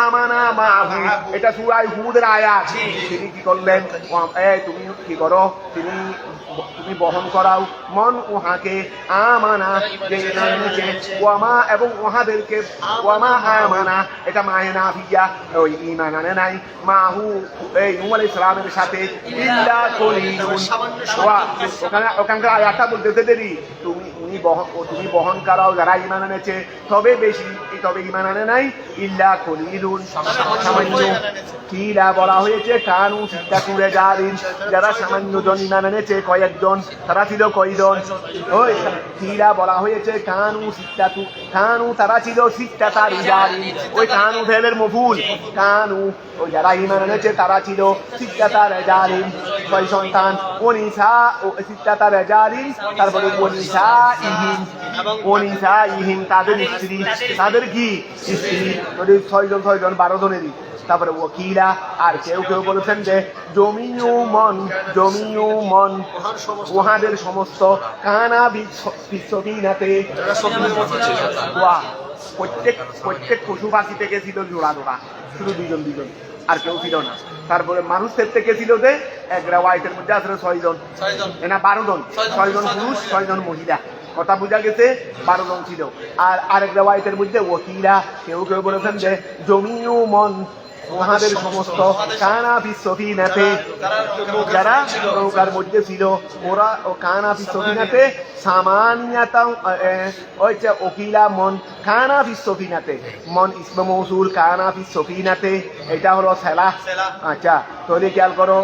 আমানা মাহু, এটা সূরায়ে হুদের আয়াত। তিনি কি করলেন, তুমি কি করো, তুমি বহন করাও মন উহাকে আমানা, যে ঈমান এনেছে, ওয়ামা এবং উহাদেরকে, ওয়ামা আমানা এটা মায়ে নাফিয়া, ওই ঈমান আনে নাই, মাহু এই নূহ আলাইহিস সালামের সাথে, ইল্লা কলিলুন, ওখানকার আয়াতটা বলতেছে দেরি, তুমি বহন করাও যারা ঈমান এনেছে, তবে বেশি, তবে ঈমান আনে নাই, ইল্লা কলিলুন সামান্য। কিলা বলা হয়েছে কানু সিদ্দাতু রিজালিন, যারা সামান্য জন ঈমান এনেছে, কয়েকজন, তারা ছিল কয়জন, ওই কিলা বলা হয়েছে কানু সিদ্দাতু, কানু তারা ছিল সিদ্দাতা রিজালিন, ওই কানু ফেলের মফুল, কানু ওই যারা ঈমান এনেছে তারা ছিল সিদ্দাতা রিজালিন, ছয় সন্তান, ওনিসা ও সিদ্দাতা রিজালিন, তারপরে ওনিসা ইহিন, ওনিসা ইহিন তাদের স্ত্রী, তাদের কি স্ত্রী, যদি ছয়জন 12 জনেরই। তারপরে ওকিলা, আর কেউ কেউ বলেছেন যে জমিউমন, জমিউমন উহাদের সমস্ত, কানা বিশ্ববিনাতে, প্রত্যেক পশু পাখি থেকে ছিল জোড়া জোড়া, শুধু দুজন, আর কেউ ছিল না। তারপরে মানুষের থেকে ছিল যে এক রেওয়ায়েতের মধ্যে আসলে 6 জন, না 12 জন, 6 জন পুরুষ 6 জন মহিলা, কথা বোঝা গেছে, 12 জন ছিল। আর আরেক রেওয়ায়েতের মধ্যে ওকিলা, কেউ কেউ বলেছেন যে জমিউমন উহাদের সমস্ত, কানা বিশ্ববিনাতে যারা নৌকার মধ্যে ছিল, ওরা ও কানা বিশ্ববিনাতে সামানিয়াতা, ওই যে ওকিলা মন, কানা বিশ্ববিনাতে, মন ইসমে মৌসুল, কানা বিশ্ববিনাতে এটা হলো সেলা। আচ্ছা, তাহলে খেয়াল করো,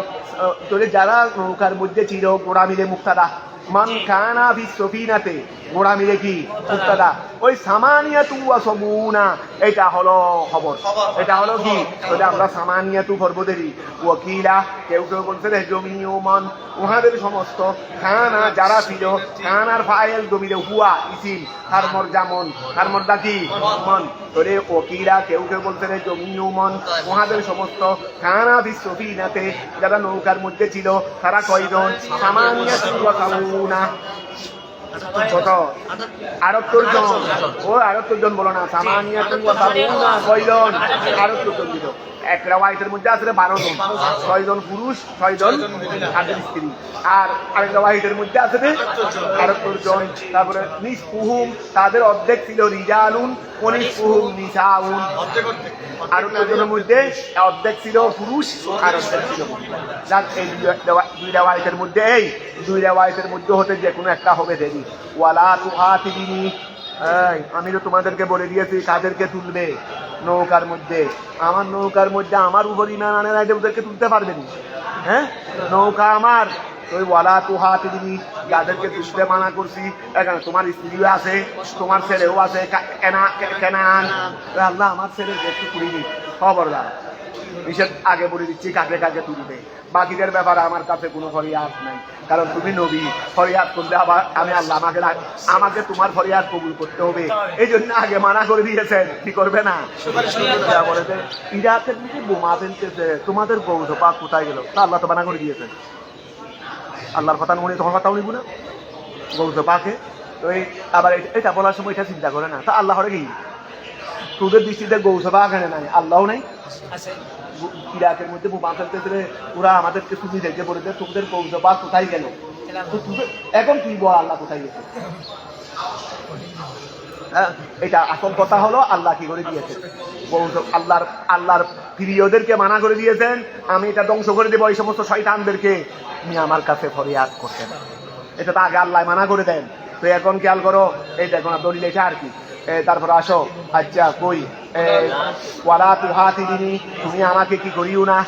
তাহলে যারা নৌকার মধ্যে ছিল, গোড়া মিলে মুক্তাদা, মান কানা বিশ্ববিনাতে, গোড়া মিলে কি মুক্তাদা, ওই সামানিয়াতু ওয়া সামুনা এটা হলো খবর, এটা হলো কি, তাহলে আমরা সামানিয়াতু ফরবদেরি। ওয়াকিলা, কেউ কেউ বলছেন জমিউমান উহাদের সমস্ত, খানা যারা ছিল, খানার ফাইল জমিরে হুয়া ইসিম, তার মর্যা মন, তার মর্যা কি মন, তাহলে ওকিলা কেউ কেউ বলছেন জমিউমান উহাদের সমস্ত, খানা বিশ্ববিনাতে যারা নৌকার মধ্যে ছিল, তারা কয়জন, সামানিয়াতু ওয়া সামুনা, কত 78 জন, ও 78 জন বলো না, সামানিয়াতু ওয়া সামুনা কয়জন, 78 জন ছিল। এক রেওয়ায়েতের মধ্যে আছে 12 জন, 6 জন পুরুষ 6 জন তাদের স্ত্রী, আর আরেক রেওয়ায়েতের মধ্যে আছে 78 জন। তারপরে নিসফুহুম তাদের অর্ধেক ছিল রিজালুন, ওনিসফুহুম নিসাউন, আর জনের মধ্যে অর্ধেক ছিল পুরুষ আর অর্ধেক ছিল মহিলা। যাক, এই দুই রেওয়ায়েতের মধ্যে, এই দুই রেওয়ায়েতের মধ্যে হতে যে কোনো একটা হবে দেরি। ওয়ালা তুহাতিবিনি, আমি তো তোমাদেরকে বলে দিয়েছি কাদেরকে তুলবে নৌকার মধ্যে, আমার নৌকার মধ্যে আমার উপর ঈমান আনে না, ওদেরকে তুলতে পারবে না, হ্যাঁ নৌকা আমার ওই ওয়ালা তু হাত দিবি যাদেরকে দুধে মানা করছি এখানে তোমার স্ত্রীও আছে তোমার ছেলেও আছে কেনান আল্লাহ আমার ছেলেকে একটু তুলিনি খবরদার নিষেধ আগে বলে দিচ্ছি কাকে কাকে তুলবে বাকিদের ব্যাপারে আমার কাছে কোনো ফরিয়াদ নাই কারণ তুমি নবী ফরিয়াদ করলে আবার আমি আল্লাহ আমাকে তোমার ফরিয়াদ কবুল করতে হবে এই জন্য আগে মানা করে দিয়েছেন কি করবে না বলে যে ইরাকের দিকে বোমা ফেলতেছে তোমাদের বৌদ্ধ পাক কোথায় গেল তা আল্লাহ তো মানা করে দিয়েছেন আল্লাহর কথা উনি তোমার কথা উনি না বৌদ্ধ পাকে তো এই আবার এটা বলার সময় এটা চিন্তা করে না তা আল্লাহ হরে কি তোদের দৃষ্টিতে গৌসভা এখানে নাই আল্লাহ নাই ইরাকের মধ্যে বোমা ফেলতেছে ওরা আমাদেরকে তুমি দেখে বলে যে তোদের গৌসভা কোথায় গেল এখন তুই বল আল্লাহ কোথায় গেছে এটা আসল কথা হলো আল্লাহ কি করে দিয়েছে আল্লাহর প্রিয়দেরকে মানা করে দিয়েছেন আমি এটা ধ্বংস করে দেবো এই সমস্ত শয়তানদেরকে তুমি আমার কাছে ফরিয়াদ করতেন এটা তো আগে আল্লাহ মানা করে দেন তো এখন খেয়াল করো এই দেখো না দলিল এটা আর কি তারপর আসো আচ্ছা কই ওয়ালা তুহাতিনি তুমি আমাকে কি করিও না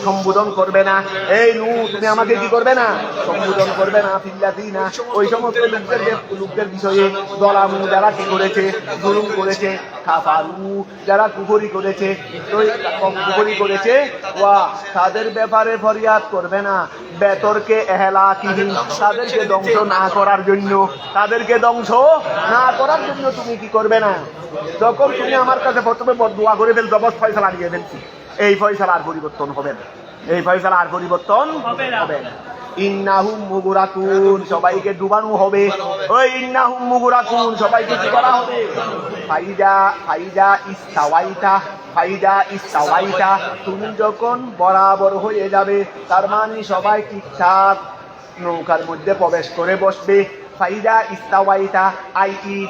সম্বোধন করবে না এই নু তুমি আমাকে কি করবে না সম্বোধন করবে না ফিল্লাদিনা ওই সমস্ত লোকদের বিষয়ে দলামু যারা কি করেছে জুলুম করেছে কাফারু যারা কুফরি করেছে কুফরি করেছে ওয়া তাদের ব্যাপারে ফরিয়াদ করবে না বেতরকে এহলাকিহীন তাদেরকে ধ্বংস না করার জন্য তুমি কি করবে না যখন তুমি আমার কাছে প্রথমে দোয়া করে ফেল জবর ফয়সালা নিয়ে ফেলছি এই ফয়সালা আর পরিবর্তন হবে না ইন্নাহুম মুগুরাকুন সবাইকে ডুবানো হবে ওই ইন্নাহুম মুগুরাকুন সবাইকে কি করা হবে ফাইদা ইস্তাওয়াইতা তুমি যখন বরাবর হয়ে যাবে তার মানে সবাই ঠিকঠাক নৌকার মধ্যে প্রবেশ করে বসবে ফাইদা ইস্তাওয়াইতা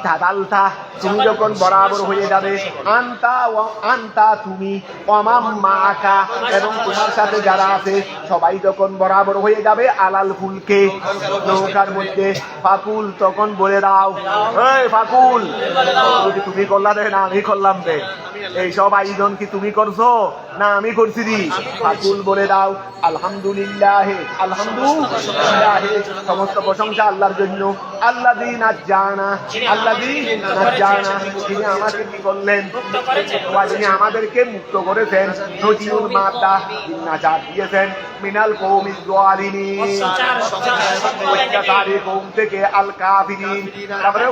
তাদালতা তুমি যখন বরাবর হয়ে যাবে আনতা তুমি ওয়ামাম মাআকা এবং তোমার সাথে যারা আছে সবাই যখন বরাবর হয়ে যাবে আলাল ফুলকে নৌকার মধ্যে ফাকুল তখন বলে দাও এই ফাকুল তুমি করলা দে না আমি করলাম দে এই সব আয়োজন কি তুমি করছো না আমি করছি রি ফাকুল বলে দাও আলহামদুলিল্লাহ সমস্ত প্রশংসা আল্লাহর জন্য আল্লাযী নাজ্জানা তিনি আমাকে কি করলেন তিনি আমাদেরকে মুক্ত করেছেন নজিউল মাদা নাজাত দিয়েছেন মিনাল কওমিজ যালিমিন কওম থেকে আল কাফিরিন তারপরে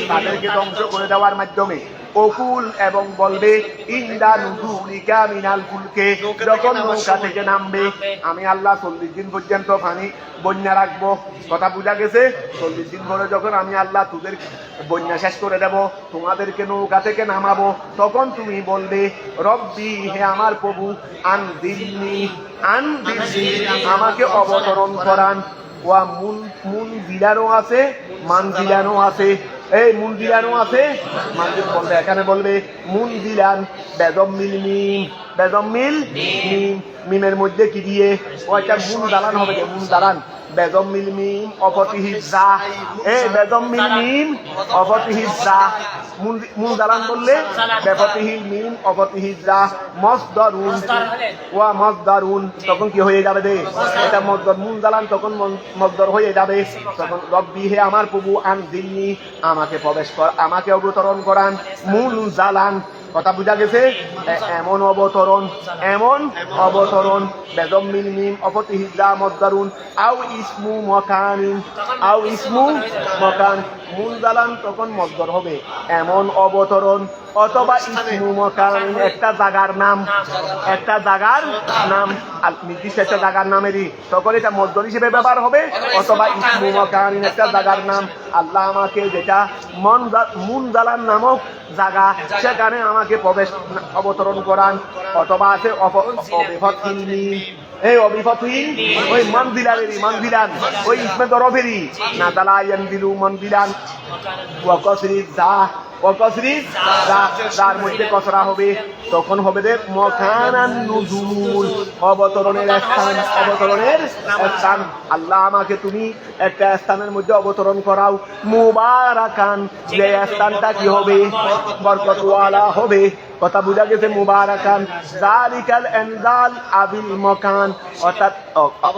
তাদেরকে ধ্বংস করে দেওয়ার মাধ্যমে অকুল এবং বলবে ইন্দা নুজুলিকা মিনাল ফুলকে যখন নৌকা থেকে নামবে আমি আল্লাহ 40 দিন পর্যন্ত পানি বন্যা রাখবো কথা বুঝা গেছে 40 দিন পরে যখন আমি আল্লাহ তোদের বন্যা শেষ করে দেব তোমাদেরকে নৌকা থেকে নামাবো তখন তুমি বলবে রব্বি হে আমার প্রভু আনদিলনি আমাকে অবতরণ করান ওয়া মুন দিলানো আছে মান দিলানো আছে এই মুন দিলানো আছে মানজিল বলবে এখানে বলবে মুন দিলান বেদমিল মিম মিমের মধ্যে কি দিয়ে ওইটা মুন দালান হবে মুন দালান বেদমিল মিম অপতিহিজা এই বেদমিল মিম অপতিহিজা মুন দালান বললে বেপতিহিল মিম অপতিহিজা মসদারুন ওয়া মসদারুন তখন কি হয়ে যাবে রে এটা মসদার মুন দালান তখন মসদার হয়ে যাবে তখন রব্বি হে আমার প্রভু আনদিলনি আমাকে প্রবেশ কর আমাকে অবতরণ করান মুন জালান কথা বুঝা গেছে এমন অবতরণ বেদমিল মিম অপতিহিজা মসদারুন আও ইসমু মকান মুনজালান তখন মসদর হবে এমন অবতরণ অথবা ইসমু মকান একটা জায়গার নাম নির্দিষ্ট একটা জায়গার নামেরই তখন এটা মসদর হিসেবে ব্যবহার হবে অথবা ইসমু মকান একটা জায়গার নাম আল্লাহ আমাকে যেটা মুনজালান নামক জায়গা সেখানে আমাকে অবতরণ করান অথবা আছে এই অবিফতহীন ওই মনজিলান ওই ইসমে দরফেরই না তালা ইয়ানজিলু মনজিলান ওয়া কসরিজ যার মধ্যে কসরা হবে তখন হবে রে মকানান নুজুল অবতরণের স্থান আল্লাহ আমাকে তুমি একটা স্থানের মধ্যে অবতরণ করাও মুবারাকান যে স্থানটা কি হবে বরকতওয়ালা হবে কথা বুঝা গেছে মুবারাকান যালিকাল ইনজাল আবিল মাকান অর্থাৎ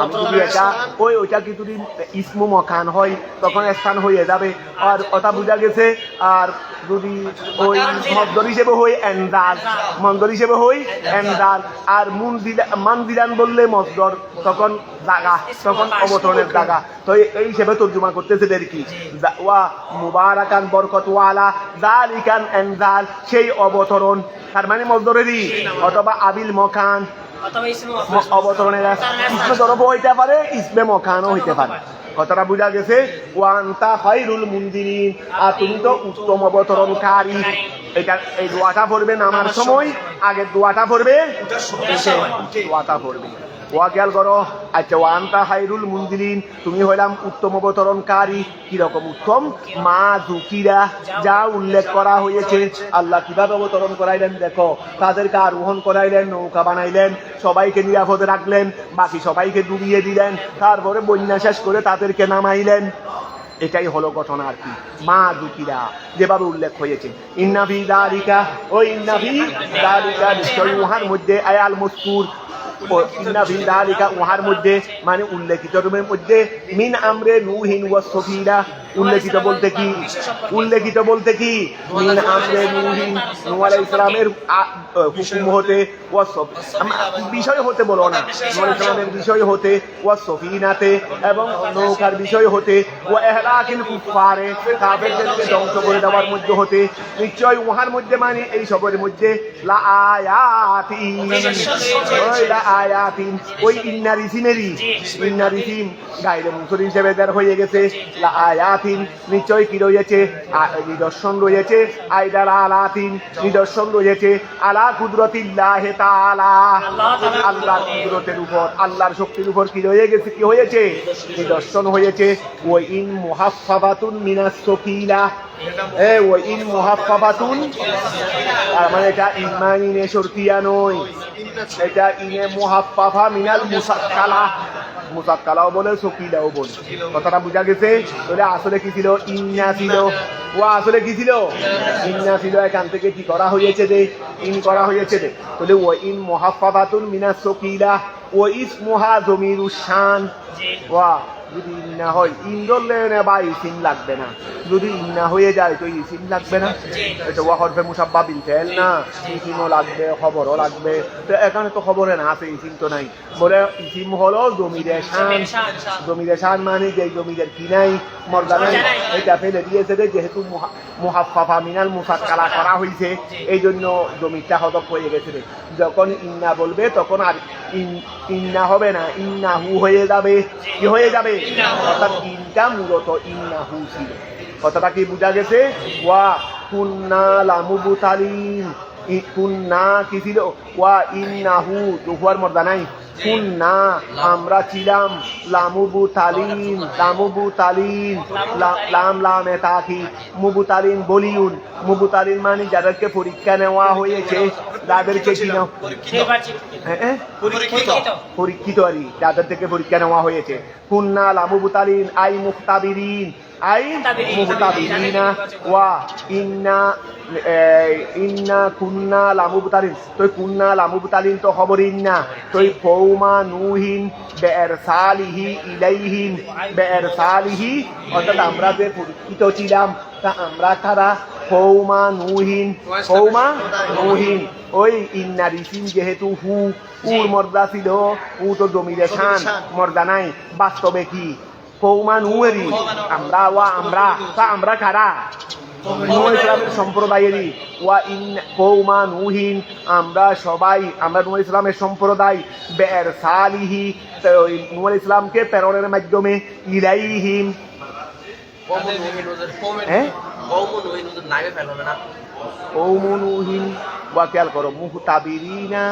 আমি যদি এটা ওইটা কি যদি ইসমু মাকান হয় তখন স্থান হয়ে যাবে আর কথা বুঝা গেছে আর যদি ওই মসদর হিসেবে হয় ইনজাল মসদর হিসেবে হয় ইনজাল আর মানজিলান বললে মসদর তখন জায়গা তখন অবতরণের জায়গা তো এই হিসেবে তর্জমা করতেছে দের কি ওয়া মুবারাকান বরকতওয়ালা যালিকান ইনজাল সেই অবতরণ তার মানে মসদরেরই অথবা আবিল মাকান অথবা ইসমু অবতরণের ইসমে জরব হইতে পারে ইসমে মাকানও হইতে পারে কথাটা বুঝা গেছে ওয়ান্তা খায়রুল মুনজিরিন আর তুমি তো উত্তম অবতরণকারী এটা এই দোয়াটা পড়বে নামার সময় আগে দোয়াটা পড়বে দোয়াটা পড়বে ওয়া খেয়াল করো আচ্ছা ওয়ান্তা খায়রুল মুনজিরিন তুমি হইলাম উত্তম অবতরণকারী কিরকম উত্তম মা যুকিরা যা উল্লেখ করা হয়েছে আল্লাহ কিভাবে অবতরণ করাইলেন দেখো তাদেরকে আরোহণ করাইলেন নৌকা বানাইলেন সবাইকে নিরাপদে রাখলেন বাকি সবাইকে ডুবিয়ে দিলেন তারপরে বন্যা শেষ করে তাদেরকে নামাইলেন এটাই হলো ঘটনা আর কি মা দুকিরা যেভাবে উল্লেখ হয়েছে ইন্নাফি দালিকা ও ইন্নাফি দালিকা নিশ্চয়ই উহার মধ্যে আয়াল মজকুর ইন্নাফি দালিকা উহার মধ্যে মানে উল্লেখিত রূপের মধ্যে মিন আমরে নূহিন ওয়া সফিনা উল্লেখিত বলতে কি মিন আমরে নূহিন নূহ আলাইহিস সালামের হুকুম হতে ওয়া বিষয় হতে বলো না নূহ আলাইহিস সালামের বিষয় হতে ওয়া সফিনাতে এবং নৌকার বিষয় হতে ওয়া ইহলাকিল কুফারে কাফেরদেরকে ধ্বংস করে দেওয়ার মধ্যে হতে নিশ্চয় উহার মধ্যে মানে এই সবের মধ্যে লা আয়াতিন আয়াতিন ওই ইন্নারিসিম গাইরে মুসুর হিসেবে বের হয়ে গেছে লা আয়াতিন নিশ্চয় কি রয়েছে নিদর্শন রয়েছে আইদার আলাতিন নিদর্শন রয়েছে আলা কুদরতিল্লাহি তাআলা আল্লাহর কুদরতের উপর আল্লাহর শক্তির উপর কি রয়ে গেছে কি হয়েছে নিদর্শন হয়েছে ওয়া ইন মুহাফফাতুন মিনাস সকিলা ওয়া ইন মুহাফফাতুন মানে এটা ইমানিনে শর্তিয়া নয় এটা ইনে মুহাফফাফা মিনাল মুসাক্কালাও বলে সকিলাও বলে কথাটা বুঝা গেছে তাহলে আসলে কি ছিল ইন্না ছিল ও আসলে কি ছিল ইন্না ছিল এখান থেকে কি করা হয়েছে যে ইন করা হয়েছে যে তাহলে ও ইন মুহাফফাতুন মিনাস সকিলা ও ইসমুহা জমিরুশ শান ওয়া যদি ইন্না হয় ইন ধরলে বা ইসিম লাগবে না যদি ইন্না হয়ে যায় তো ইসিম লাগবে না এটা ওয়া হরফে মুসাব্বা বিল ফেল না ইসিমও লাগবে খবরও লাগবে তো এখানে তো খবরে না আছে ইসিম তো নাই বলে ইসিম হলো জমিরে শান মানে যে জমিদের কি নাই মর্যাদা নাই এটা ফেলে দিয়েছে যেহেতু মুহাফফাফা মিনাল মুসাক্কালা করা হয়েছে এই জন্য জমিটা হদপ হয়ে গেছে যখন ইন্না বলবে তখন আর ইন্না হবে না ইন্নাহু হয়ে যাবে কি হয়ে যাবে অর্থাৎ ইনটা মূলত ইন্নাহু ছিল কথাটা কি বুঝা গেছে ওয়া কুন্না লামুবতালিন কুন্না কি ছিল ওয়া ইন্নাহু দুহুয়ার মর্দা নাই কুন্না আমরা ছিলাম লামুবতালিন লাম লামে তাকি মুবতালিন বলিউন মুবতালিন মানে যাদেরকে পরীক্ষা নেওয়া হয়েছে যাদেরকে কি না পরীক্ষিত আর যাদের থেকে পরীক্ষা নেওয়া হয়েছে কুন্না লামুবতালিন আই মুখতাবিরিন আই মুখতাবিরিনা ওয়া ইন্না কুন্না লামুবতালিন তো কুন্না লামুবতালিন তো খবর ইন্না তো কওমা নূহিন বিরসালিহি ইলাইহিম বিরসালিহি অর্থাৎ আমরা যে পরীক্ষিত ছিলাম তা আমরা কারা কওমা নূহিন ওই ইন্নারিসিম যেহেতু উর মর্দা ছিল উ তো জমিরে শান মর্দা নাই বাস্তবে কি কওমা নূহেরই আমরা কারা নূহ ইসলামের সম্প্রদায়েরই ওয়া ইন কওমা নূহিন আমরা নূহ ইসলামের সম্প্রদায় বিরসালিহি নূহ ইসলামকে প্রেরণের মাধ্যমে ইলাইহিম ওয়া খেয়াল করো মুহতাবিরিনা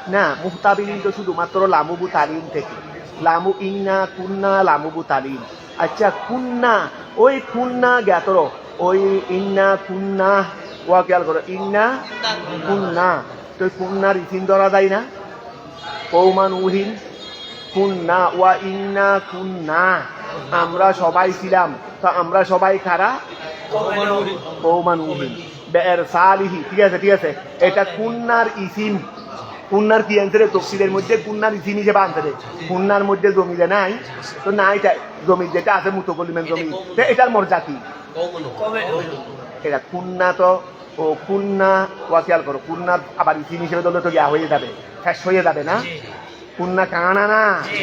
না মুহতাবিরিন তো শুধুমাত্র লামুবতালিন থেকে লামু ইন্না কুন্না লামুবতালিন আচ্ছা কুন্না ওই কুন্না জ্ঞাত ওই ইন্না কুন্না ওয়া খেয়াল করো ইন্না কুন্না তো কুন্নার ইসিম ধরা যায় না কওমা নূহিন কুন্না ওয়া ইন্না কুন্না আমরা সবাই ছিলাম তো আমরা সবাই কারা কওমা নূহিন বিইরসালিহি, ঠিক আছে ঠিক আছে, এটা কুন্নার ইসিম, কুন্নার কি আনছে রে তফসিলের মধ্যে, কুন্নার ইসিম হিসেবে আনছে রে, কুন্নার মধ্যে জমিরে নাই, তো না এটা জমির যেটা আছে মুতকলিমের জমি, তো এটার মর্যাদা কি, এটা কুন্না, তো ও কুন্না ওয়াকিয়াল করো, কুন্না আবার ইসিম হিসেবে ধরলে তো ইয়া হয়ে যাবে, ফ্যাশ হয়ে যাবে না, কুন্না কানা না,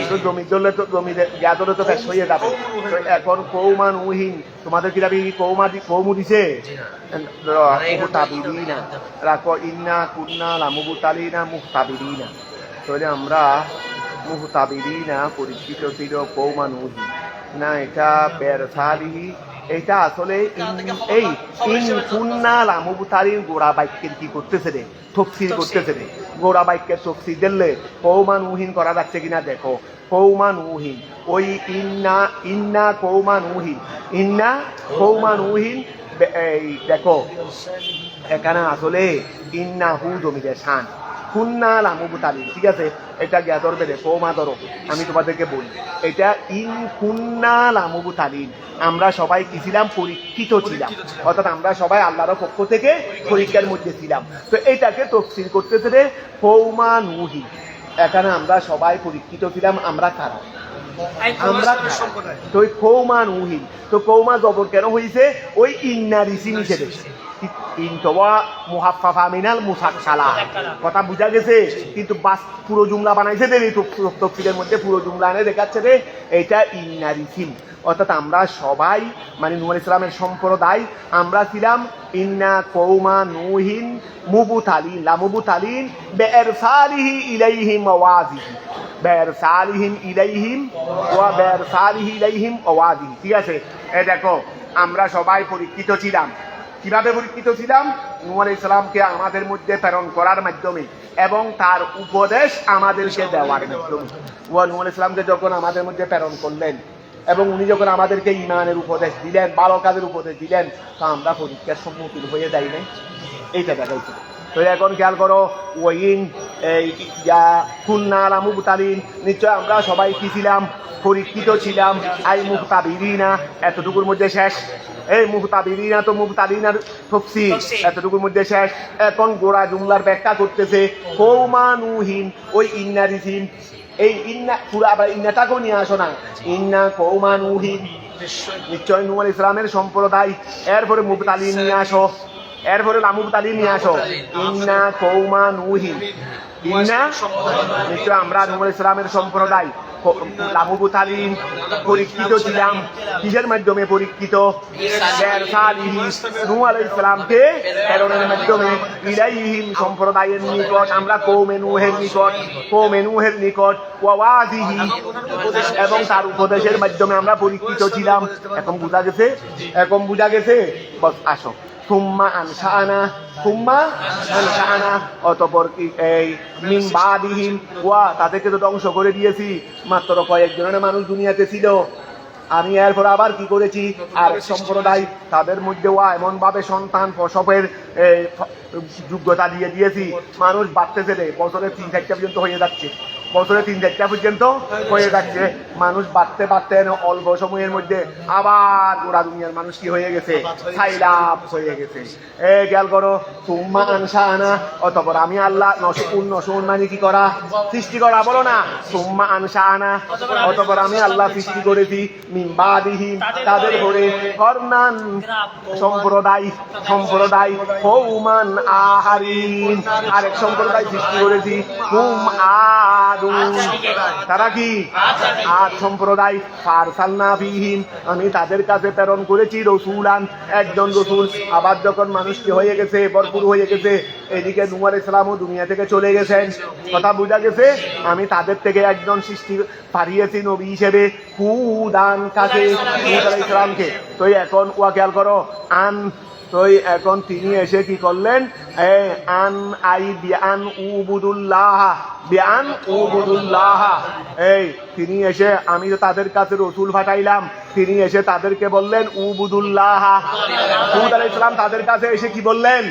তো জমি ধরলে তো জমি ইয়া ধরলে তো ফ্যাশ হয়ে যাবে। তো এখন কৌমান উহিন তোমাদের কি দাবি কৌমু দিছে মুহতাবিরিনা, রাখো ইন্না কুন্না লামুবতালিনা মুহতাবিরিনা, তাহলে আমরা মুহতাবিরিনা পরিচিত ছিল কৌমান উহিন না, এটা বেরসালিহি, এটা আসলে এই ইন কুন্না লামুবতালিন গোড়া বাক্যের কি করতেছে রে, তফসির করতেছে রে, গোড়া বাক্যের তফসির দিলে কৌমান উহিন করা যাচ্ছে কিনা দেখো, কৌমান উহিন ওই ইন্না ইন্না কৌমান উহিন, ইন্না কৌমান উহিন, এই দেখো এখানে আসলে ইন্না হু জমিদের শান, কুন্না লামুবতালিন, ঠিক আছে, এটা গিয়া ধরবে রে কৌমা ধরো, আমি তোমাদেরকে বলি এটা ইন কুন্না লামুবতালিন, আমরা সবাই কি ছিলাম, পরীক্ষিত ছিলাম, অর্থাৎ আমরা সবাই আল্লাহর পক্ষ থেকে পরীক্ষার মধ্যে ছিলাম, তো এটাকে তফসিল করতেছে রে কৌমা নুহি, এখানে আমরা সবাই পরীক্ষিত ছিলাম, আমরা কারা, আমরা তো ওই কৌমা নুহি, তো কৌমা জবর কেন হয়েছে, ওই ইন্নার ইসিম হিসেবে, ইনতওয়া মুহাফফাফা মিনাল মুসাক্কালা, কথা বুঝা গেছে, কিন্তু বাস পুরো জুমলা বানাইছে রে, তফসিলের মধ্যে পুরো জুমলা এনে দেখাচ্ছে রে, এটা ইন্নার ইসিম, অর্থাৎ আমরা সবাই মানে নূহ আলাইহিস সালামের সম্প্রদায় আমরা ছিলাম ইন্না কৌমা নুহিন মুবতালিন লামুবতালিন বিইরসালিহি ইলাইহিম ওয়াজিহি, বিইরসালিহিম ইলাইহিম ওয়া বিইরসালিহি ইলাইহিম ওয়াজিহি, ঠিক আছে, এই দেখো আমরা সবাই পরীক্ষিত ছিলাম, কিভাবে পরীক্ষিত ছিলাম, নূহ আলাইহিস সালামকে আমাদের মধ্যে প্রেরণ করার মাধ্যমে এবং তার উপদেশ আমাদেরকে দেওয়ার মাধ্যমে, নূহ আলাইহিস সালামকে যখন আমাদের মধ্যে প্রেরণ করলেন এবং উনি যখন আমাদেরকে ঈমানের উপদেশ দিলেন, ভালো কাজের উপদেশ দিলেন, তা আমরা পরীক্ষার সম্মুখীন হয়ে যাই নাই, এইটা দেখাইছে। তো এখন খেয়াল করো, ওয়াইন এই কুন্না লামুবতালিন, নিশ্চয় আমরা সবাই কি ছিলাম, পরীক্ষিত ছিলাম, আই মুহতাবিরিনা, এতটুকুর মধ্যে শেষ, এই মুহতাবিরিনা তো মুবতালিনার তফসির, এতটুকুর মধ্যে শেষ। এখন গোড়া জুমলার ব্যাখ্যা করতেছে কৌমা নুহিন, ওই ইন্নার ইসিম, এই ইন্না পুরো আবার ইন্নাটাকেও নিয়ে আসো না, ইন্না কৌমা নুহিন নিশ্চয় নূহ আলাইহিস সালামের সম্প্রদায়, এরপরে মুবতালিন নিয়ে আসো, এরপরে লামুবতালিন নিয়ে আসো, ইন্না কৌমা নুহিন, ইন্না নিশ্চয় আমরা নূহ আলাইহিস সালামের সম্প্রদায়, লামুবতালিন পরীক্ষিত ছিলাম, কিসের মাধ্যমে পরীক্ষিত, বিইরসালিহি নূহ আলাইহিস সালামকে প্রেরণের মাধ্যমে, ইলাইহিম সম্প্রদায়ের নিকট, আমরা কওমে নূহের নিকট, কওমে নূহের নিকট, ওয়াজিহি এবং তার উপদেশের মাধ্যমে আমরা পরীক্ষিত ছিলাম। এখন বুঝা গেছে, এখন বুঝা গেছে, বস আসো, সুম্মা আনশাআনা, সুম্মা আনশাআনা, অতঃপর এই মিন বাদিহিম ওয়া, তাদেরকে তো ধ্বংস করে দিয়েছি, মাত্র কয়েকজনের মানুষ দুনিয়াতে ছিল, আমি এরপর আবার কি করেছি, আর সম্প্রদায় তাদের মধ্যে ওয়া এমন ভাবে সন্তান প্রসবের যোগ্যতা দিয়ে দিয়েছি, মানুষ বাড়তেছে রে, বছরে 3-4টা পর্যন্ত হয়ে যাচ্ছে, বছরে 3-4টা পর্যন্ত হয়ে যাচ্ছে, মানুষ বাড়তে বাড়তে অল্প সময়ের মধ্যে আবার গোড়া দুনিয়ার মানুষ কি হয়ে গেছে, ছাইলাপ হয়ে গেছে। খেয়াল করো, সুম্মা আনশাআনা, অতঃপর আমি আল্লাহ, নশুন মানে কি করা, সৃষ্টি করা, বলো না, সুম্মা আনশাআনা, অতঃপর আমি আল্লাহ সৃষ্টি করেছি, মিন বাদিহিম তাদের পরে, করনান সম্প্রদায়, সম্প্রদায়, কওমান আহারিন আরেক সম্প্রদায় সৃষ্টি করেছি, হুম আদুন, তারা কি আদ সম্প্রদায়, ফারসালনা ফীহিম আমি তাদের কাছে প্রেরণ করেছি রাসূলান, একজন রাসূল। আবার যখন মানুষ কি হয়ে গেছে, ভরপুর হয়ে গেছে, এদিকে নূহ আলাইহিস সালামও দুনিয়া থেকে চলে গেছেন, কথা বোঝা গেছে, আমি তাদের থেকে একজন সৃষ্টি পাঠিয়েছি নবী হিসেবে, হুদান কাছে, হুদ আলাইহিস সালামকে। তো এখন ওয়া খেয়াল করো, আন, তো এখন তিনি এসে কি করলেন, আন আই বিআন উবুদুল্লাহ, বিআন উবুদুল্লাহ, এই তিনি এসে, আমি তো তাদের কাছে রাসূল পাঠাইলাম, তিনি এসে তাদেরকে বললেন উবুদুল্লাহ, হুদ আলাইহিস সালাম তাদের কাছে এসে কি বললেন,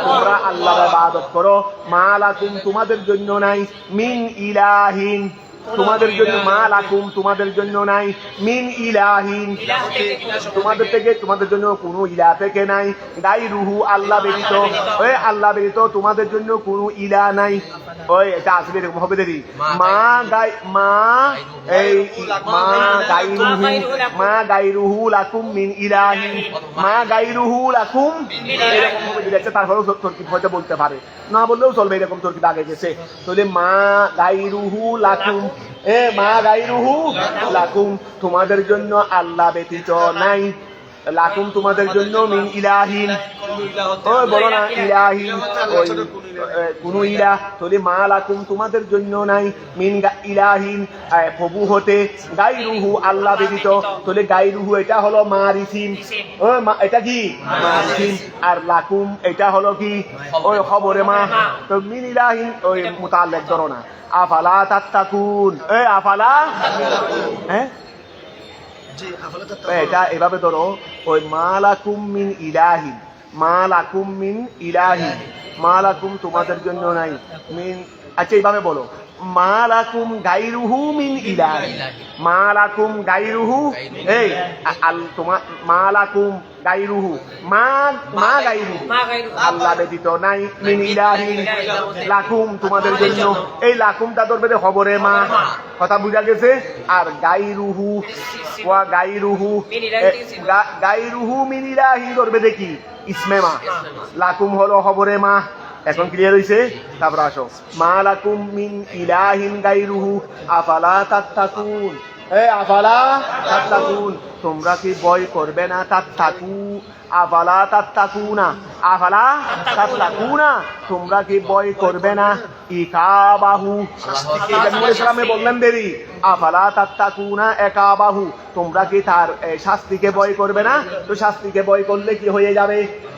তোমরা আল্লাহর ইবাদত করো, মা লাকুম তোমাদের জন্য নাই, মিন ইলাহিন তোমাদের জন্য মা লাকুম তোমাদের জন্য নাই মিন ইলাহিন ইলাহ থেকে তোমাদের জন্য কোনো ইলাহ থেকে নাই গায়রুহু আল্লাহ ব্যতীত ওই আল্লাহ ব্যতীত তোমাদের জন্য কোনো ইলাহ নাই ওই এটা আসলে এরকম হবে দেরি মা গায়রুহু লাকুম মিন ইলাহিন মা গায়রুহু লাকুম এরকম হবে দিলে তারপরেও তরকিব হয়তো বলতে পারে না বললেও চলবে এরকম তরকিব আগে গেছে তাহলে মা গায়রুহু লাকুম মা গায়রুহু লাকুম তোমাদের জন্য আল্লাহ ব্যতীত নাই লাকুম তোমাদের জন্য মিন ইলাহিন ওই বলো না ইলাহিন ওই কোনো ইলাহ তাহলে মা লাকুম তোমাদের জন্য নাই মিন ইলাহিন প্রভু হতে গায়রুহু আল্লাহ ব্যতীত তাহলে গায়রুহু এটা হলো মারিফিন ওই এটা কি মারিফিন আর লাকুম এটা হলো কি ওই খবরে মা তো মিন ইলাহিন ওই মুতাল্লিক ধরো না আফালা তাত্তাকুন আফালা এটা এভাবে ধরো ওই মালাকুম মিন ইলাহিন মালাকুম মিন ইলাহিন মালাকুম তোমাদের জন্য নাই মিন আচ্ছা এইভাবে বলো মালাকুম গায়রুহু মিন ইলাহিন মালাকুম গায়রুহু তোমার মালাকুম গায়রুহু মা গায়রুহু আল্লাহ ব্যতীত নাই মিন ইলাহিন লাকুম তোমাদের জন্য এই লাকুমটা ধরবে খবরে মা কথা বুঝা গেছে আর গায়রুহু ওয়া গায়রুহু গায়রুহু মিন ইলাহিন ধরবে দেখি ইসমে মা লাকুম হলো খবরে মা এখন ক্লিয়ার হইছে তারপর আসো মা লাকুম মিন ইলাহিন গায়রুহু আফালা তাত্তাকুন আফালা তাত্তাকুন তোমরা কি ভয় করবে না তাত্তাকু আফালা তাত্তাকুনা আফালা তাত্তাকুনা তোমরা কি ভয় করবে না ইকাবাহু এটা নূরে সালামে বললেন দেরি আফালা তাত্তাকুনা একাবাহু তোমরা কি তার শাস্তিকে ভয় করবে না তো শাস্তিকে ভয় করলে কি হয়ে যাবে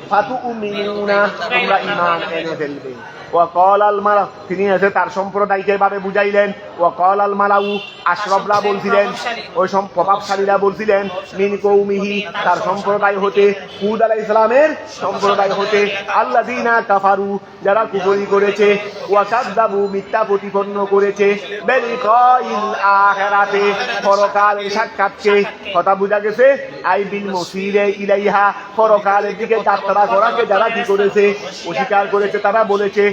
ফাতুমিনুনা তোমরা ঈমান এনে ফেলবে ওয়াকাল আল মালা তিনি এসে তার সম্প্রদায়কে ভাবে বুঝাইলেন ওয়াকাল আল মালাউ আশরাফরা বলছিলেন ওই প্রভাবশালীরা বলছিলেন মিন কওমিহি তার সম্প্রদায় হতে হুদ আলাইহিস সালামের সম্প্রদায় হতে আল্লাযিনা কাফারু যারা কুফরি করেছে ওয়া কাযযাবু মিথ্যা প্রতিপন্ন করেছে বিলিকাইল আখিরাতে পরকালের সাক্ষাৎকে কথা বুঝা গেছে আই বিল মুসিরে ইলাইহা পরকালের দিকে যাত্রা করাকে যারা কি করেছে অস্বীকার করেছে তারা বলেছে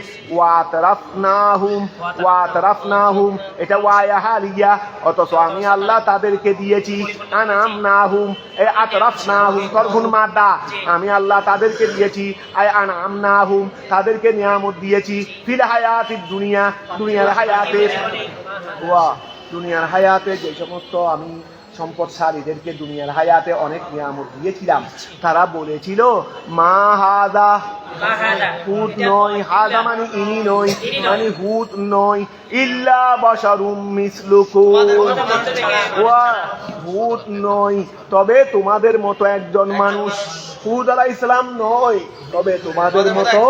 ওয়াতারাফনাহুম এটা ওয়ায়া হালিয়া অথচ আমি আল্লাহ তাদেরকে দিয়েছি আনামনাহুম আতরাফনাহুম তরফুন মাদা আমি আল্লাহ তাদেরকে দিয়েছি আনামনাহুম তাদেরকে নিয়ামত দিয়েছি ফিল হায়াতিদ দুনিয়া দুনিয়ার হায়াতে দুনিয়ার হায়াতে যে সমস্ত আমি সম্পদশালীদেরকে দুনিয়ার হায়াতে অনেক নিয়ামত দিয়েছিলাম তারা বলেছিল মা হাদা হুদ নয় হাদা মানে ইনি নয় মানে হুদ নয় ইল্লা বাশারুম মিসলুকুম হুদ নয় তবে তোমাদের মতো একজন মানুষ হুদ আলাইহিস সালাম নয় তবে তোমাদের মতো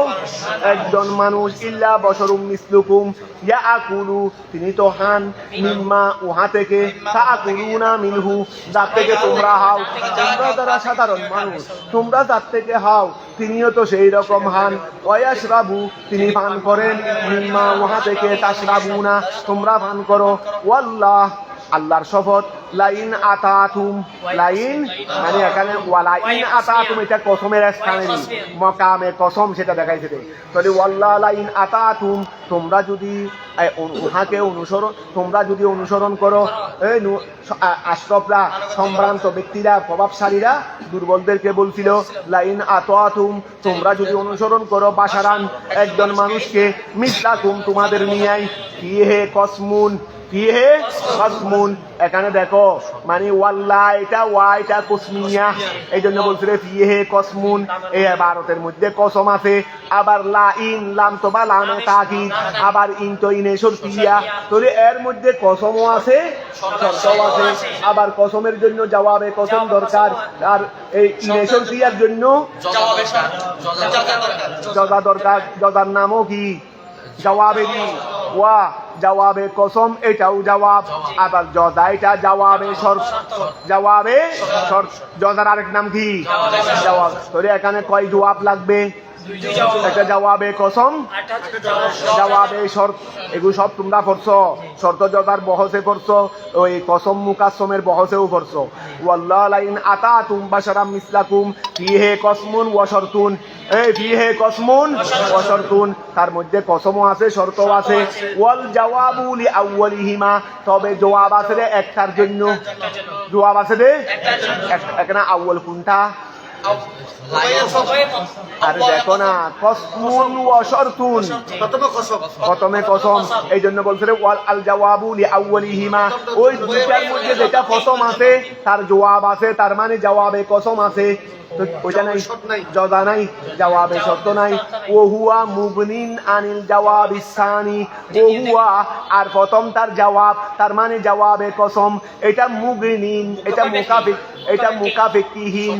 একজন মানুষ ইল্লা বাশারুম মিসলুকুম ইয়াকুলু তিনি তো হান মিম্মা উহা থেকে তাকুলুনা মিনহু যার থেকে তোমরা হাও তোমরা যারা সাধারণ মানুষ তোমরা যার থেকে হাও তিনিও তো সেই রকম হান ওয়াশরাবু তিনি পান করেন মিম্মা উহা থেকে তাশরাবুনা তোমরা পান করো ওয়াল্লাহ আল্লাহর শপথ লাইন আতাতুম লাইন মানে এখানে ওয়ালাইন আতাতুম এটা কসমের স্থানে মকামে কসম সেটা দেখাইছে তাহলে ওয়াল্লাহ লাইন আতাতুম তোমরা যদি উহাকে অনুসরণ করো এই আশরাফরা সম্ভ্রান্ত ব্যক্তিরা প্রভাবশালীরা দুর্বলদেরকে বলছিল লাইন আতাতুম তোমরা যদি অনুসরণ করো বাশারান একজন মানুষকে মিসলাকুম তোমাদের নিয়াই কি হে কসমুন কি হে কসমুন এখানে দেখো মানে ওয়াল্লাহ এটা ওয়া এটা কসমিয়া এই জন্য বলছিল ফিহে কসমুন এই ভারতের মধ্যে কসম আছে আবার লাইন লাম তো বা লামে তাকিদ আবার ইন তো ইনে শর্তিয়া তাহলে এর মধ্যে কসমও আছে শর্তও আছে আবার কসমের জন্য জবাবে কসম দরকার আর এই ইনে শর্তিয়ার জন্য জজা দরকার জজার নামও কি জবাবে দি ওয়া জবাবে কসম এটাও জবাব আবার জজা এটা জবাবে জবাবে জজার আরেক নাম কি জবাব তাহলে এখানে কয় জবাব লাগবে একটা জবাবে কসম, জবাবে শর্ত, এগুলো সব তোমরা পড়ছো। শর্ত জদার বহসে পড়ছো, ওই কসম মুকাসমের বহসেও পড়ছো। ওয়াল্লাহ লাইন আতাতুম বাশারাম মিসলাকুম ফিহে কসমুন ওয়া শর্তুন। এই ফিহে কসমুন ওয়া শর্তুন, তার মধ্যে কসমও আছে, শর্তও আছে। ওয়াল জাওয়াবু লিআউয়ালিহিমা, তবে জবাব আছে রে একটার জন্য। জবাব আছে রে এখানে আউয়াল কোনটা? আরে দেখো না, কসমুন ওয়া শর্তুন, প্রথমে কসম, এই জন্য বলছে রে ওয়াল আল জাওয়াবু লিআউয়ালিহিমা, ওই দুইটার মধ্যে যেটা কসম আছে তার জবাব আছে, তার মানে জবাবে কসম আছে। তো ওইটা নাই, জদা নাই, জবাবে শর্ত নাই। ও হুয়া মুগনিন আনিল জওয়াবিস সানি, ও হুয়া আর প্রথম তার জবাব, তার মানে জবাবে কসম, এটা মুগনিন, এটা মুকাফিক, এটা মুকাফিকিহীন,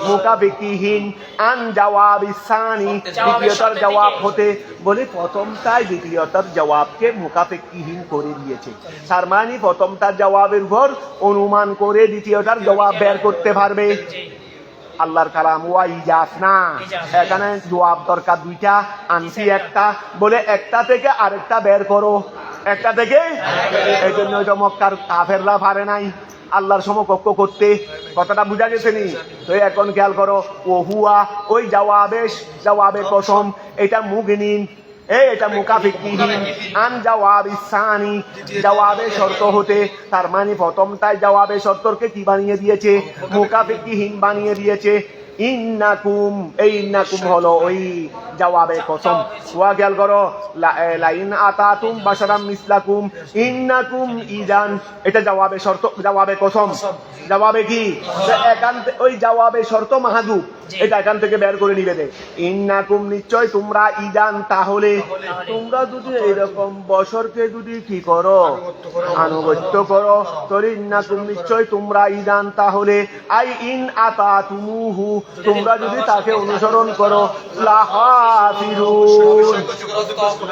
মুকাফিকিহীন আন জওয়াবিস সানি, দ্বিতীয়টার জবাব হতে, বলে প্রথমটাই দ্বিতীয়টার জবাবকে মুকাফিকিহীন করে দিয়েছে। তার মানে প্রথমটার জবাবের উপর অনুমান করে দ্বিতীয়টার জবাব বের করতে পারবে। আল্লাহর কালাম ওয়া ইজাজ না, এখানে জবাব দরকার দুইটা, আনছি একটা, বলে একটা থেকে আরেকটা বের করো, একটা থেকে। এই জন্য ওইটা মক্কার কাফেররা পারে নাই আল্লাহর সমকক্ষ করতে। কথাটা বুঝা গেছে নি? তো এখন খেয়াল করো, ও হুয়া ওই জবাবে কসম, এটা মুগনিন, এটা মুকাফিকিহীন আন জওয়াবিস সানি, জওয়াবে শর্ত হতে, তার মানে প্রথমটাই জওয়াবে শর্তকে কি বানিয়ে দিয়েছে? মুকাফিকিহীন বানিয়ে দিয়েছে। ইন্নাকুম, এই ইন্নাকুম হলো ওই জওয়াবে কসম। ওয়া খেয়াল করো, লাইন আতাতুম বাশারাম মিসলাকুম ইন্নাকুম ইজান, এটা জওয়াবে শর্ত, জওয়াবে কসম। জবাবে কি? এখান ওই জওয়াবে শর্ত মাহাজুব, এটা এখান থেকে বের করে নিবে দে। ইন্নাকুম নিশ্চয় তোমরা, ইজান তাহলে, তোমরা যদি এরকম বছরকে যদি কি করো, আনুগত্য করো, তোর ইন্নাকুম নিশ্চয় তোমরা, ইজান তাহলে, আই ইন আতাতুমুহু, তোমরা যদি তাকে অনুসরণ করো, লাহাফিরুন,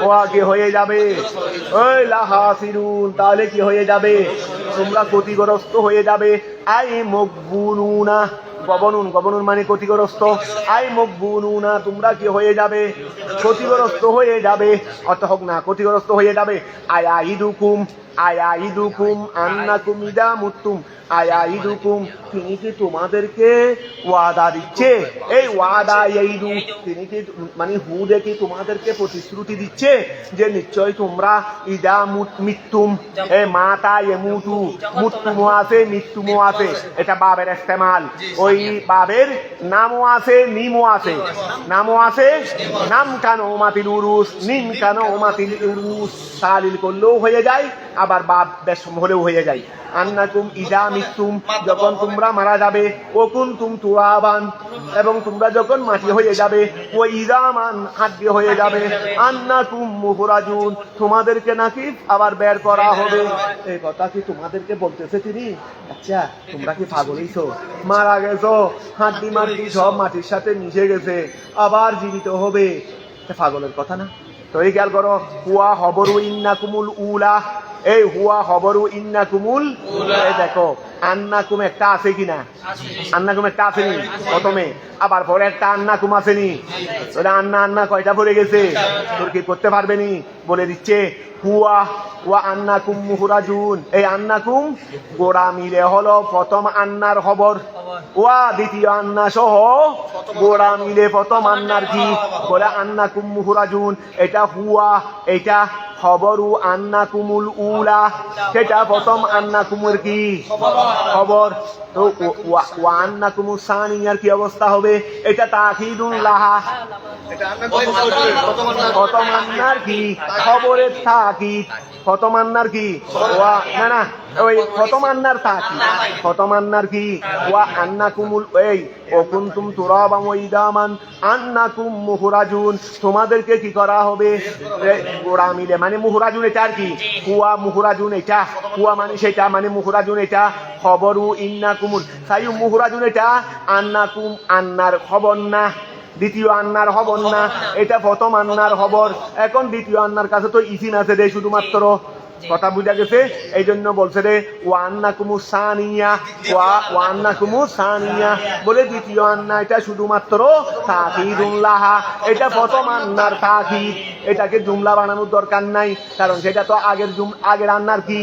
ও কি হয়ে যাবে? ওই লাহাফিরুন, তাহলে কি হয়ে যাবে? তোমরা ক্ষতিগ্রস্ত হয়ে যাবে। আই মকবুনুনা, গবনুন, গবনুন মানে ক্ষতিগ্রস্ত। আই মকবুনুনা, তোমরা কি হয়ে যাবে? ক্ষতিগ্রস্ত হয়ে যাবে, অত হোক না, ক্ষতিগ্রস্ত হয়ে যাবে। আয়াইদুকুম, আয়াইদুকুম আন্নাকুম ইদা মুতুম, আয়াইদুকুম, তিনি কি তোমাদেরকে ওয়াদা দিচ্ছে? এই ওয়াদা ইয়াইদু, তিনি কি মানে হু দেখি তোমাদেরকে প্রতিশ্রুতি দিচ্ছে যে নিশ্চয় তোমরা ইদা মৃত্যুম, এ মাতা ইমুতু, মুতুমও আছে, মৃত্যুমও আছে, এটা বাবের ইস্তেমাল। ওই বাবের নামও আছে, মিমও আছে, নামও আছে, নাম কানো মাতিল উরুস, নিম কানো মাতিল উরুস, তালিল করলেও হয়ে যায়, আবার বাব বেশ হলেও হয়ে যায়। আন্নাকুম ইদা মৃত্যুম, যখন তোমরা মারা যাবে, ও কুনতুম তুরাবান, এবং তোমরা যখন মাটি হয়ে যাবে, ও ইদামান হাড্ডি হয়ে যাবে, আন্নাকুম মুখরাজুন, তোমাদেরকে নাকি আবার বের করা হবে। এই কথা কি তোমাদেরকে বলতেছে তিনি? আচ্ছা, তোমরা কি পাগল হইছো? মারা গেছো, হাড্ডি মাটি সব মাটির সাথে মিশে গেছে, আবার জীবিত হবে, পাগলের কথা না? তো এই খেয়াল করো, হুয়া হবরু ইন্নাকুমুল উলা, এই হুয়া হবরু ইন্নাকুমুল, এই দেখো আন্নাকুম একটা আছে কিনা? আন্নাকুম একটা আসেনি প্রথমে, আবার পরে একটা আন্নাকুম আসেনি। তাহলে আন্না আন্না কয়টা পড়ে গেছে? তোর কি করতে পারবে নি? বলে দিচ্ছে হুয়া ওয়া আন্নাকুম মুহরাজুন, এই আন্নাকুম গোড়া মিলে হলো প্রথম আন্নার খবর, ওয়া দ্বিতীয় আন্না সহ গোড়া মিলে প্রথম আন্নার কি? বলে আন্নাকুম মুহরাজুন, এটা হুয়া, এটা খবরু আন্নাকুমুল উলা, সেটা প্রথম আন্নাকুমের কি খবর। তো ওয়া আন্নাকুমুস সানিয়ার কি অবস্থা হবে? এটা তাকিদুন লাহা, প্রথম আন্নার কি খবরের তাকিদ, প্রথম আন্নার কি? ওয়া না না, ওই প্রথম আন্নার তাকিদ, প্রথম আন্নার কি? ওয়া আন্নাকুমুল, এই ও কুনতুম তুরাবাম ওয়া ইদামান আন্নাকুম মুহরাজুন, তোমাদেরকে কি করা হবে? গোড়া মিলে মানে মুহরাজুন, এটা আর কি? হুয়া মুহরাজুন, এটা হুয়া মানে সেটা, মানে মুহরাজুন এটা খবরু ইন্নাকুমুল, তাই মুহরাজুন এটা আন্নাকুম আন্নার খবর না, দ্বিতীয় আন্নার খবর না, এটা প্রথম আন্নার খবর। এখন দ্বিতীয় আন্নার কাছে তো ইসিন আছে রে শুধুমাত্র, কথা বুঝা গেছে? এই জন্য বলছে রে ওয়ান্নাকুমুস সানিয়া, ওয়ান্নাকুমুস সানিয়া বলে দ্বিতীয় আন্না, এটা শুধুমাত্র তাকিদুন লাহা, এটা প্রথম আন্নার তাকিদ, এটাকে জুমলা বানানোর দরকার নাই, কারণ সেটা তো আগের আন্নার কি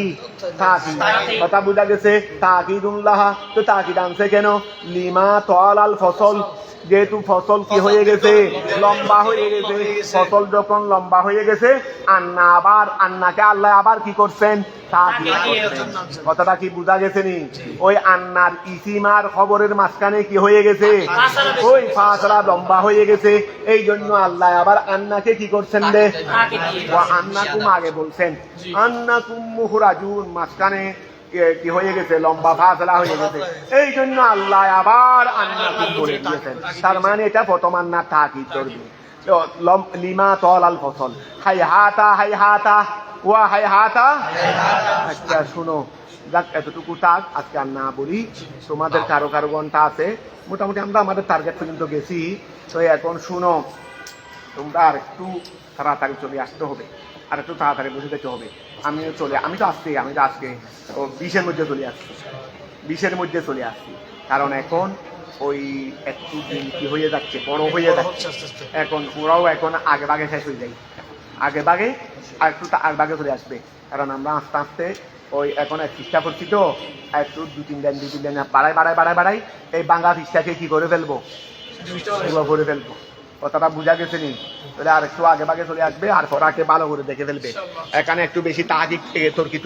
তাকিদ। কথা বুঝা গেছে? তাকিদুন লাহা, তো তাকিদ আনছে কেন? লিমা তালাল ফসল, যেহেতু ফসল কি হয়ে গেছে, লম্বা হয়ে গেছে, ফসল যখন লম্বা হয়ে গেছে আন্নাকে আল্লাহ আবার কি করছেন? তাকিদ করছেন। কথাটা কি বুঝা গেছে নি? ওই আন্নার ইসিমার খবরের মাঝখানে কি হয়ে গেছে? ওই ফাসলা লম্বা হয়ে গেছে, এই জন্য আল্লাহ আবার আন্নাকে কি করছেন রে? আন্নাকুম আগে বলছেন, আন্নাকুম মুখরাজুন, মাঝখানে কি হয়ে গেছে? লম্বা ফাসলা হয়ে গেছে, এই জন্য আল্লাহ আবার আন্নাকুম বলে দিয়েছেন। তার মানে এটা প্রথম আন্না তাকিদ করবে। লিমা তালাল ফসল, হাইহাতা হাইহাতা ওয়া হাইহাতা। আচ্ছা শুনো, যাক এতটুকু থাক, আজকে আর না বলি। তোমাদের কারো কারো ঘন্টা আছে, মোটামুটি আমরা আমাদের টার্গেট পর্যন্ত গেছি। তো এখন শুনো, তোমরা আর একটু তাড়াতাড়ি চলে আসতে হবে, আর একটু তাড়াতাড়ি বসে যেতে হবে। আমি তো আসছি, আমি তো আজকে 20-এর মধ্যে চলে আসছি, 20-এর মধ্যে চলে আসছি। কারণ এখন ওই একটু দিন কি হয়ে যাচ্ছে, বড় হয়ে যাচ্ছে, এখন ওরাও এখন আগে ভাগে শেষ হয়ে যায়, আগে ভাগে আর একটু আগে ভাগে চলে আসবে। কারণ আমরা আস্তে আস্তে ওই এখন চেষ্টা করছি, তো একটু 2-3 দিন বাড়াই এই বাংলা ফিসটাকে কি করে ফেলবো, করে ফেলবো। কথাটা বুঝা গেছে নি? তাহলে আর একটু আগে ভাগে চলে আসবে, আর পড়াকে ভালো করে দেখে ফেলবে। এখানে একটু বেশি তাহাকি তর্কি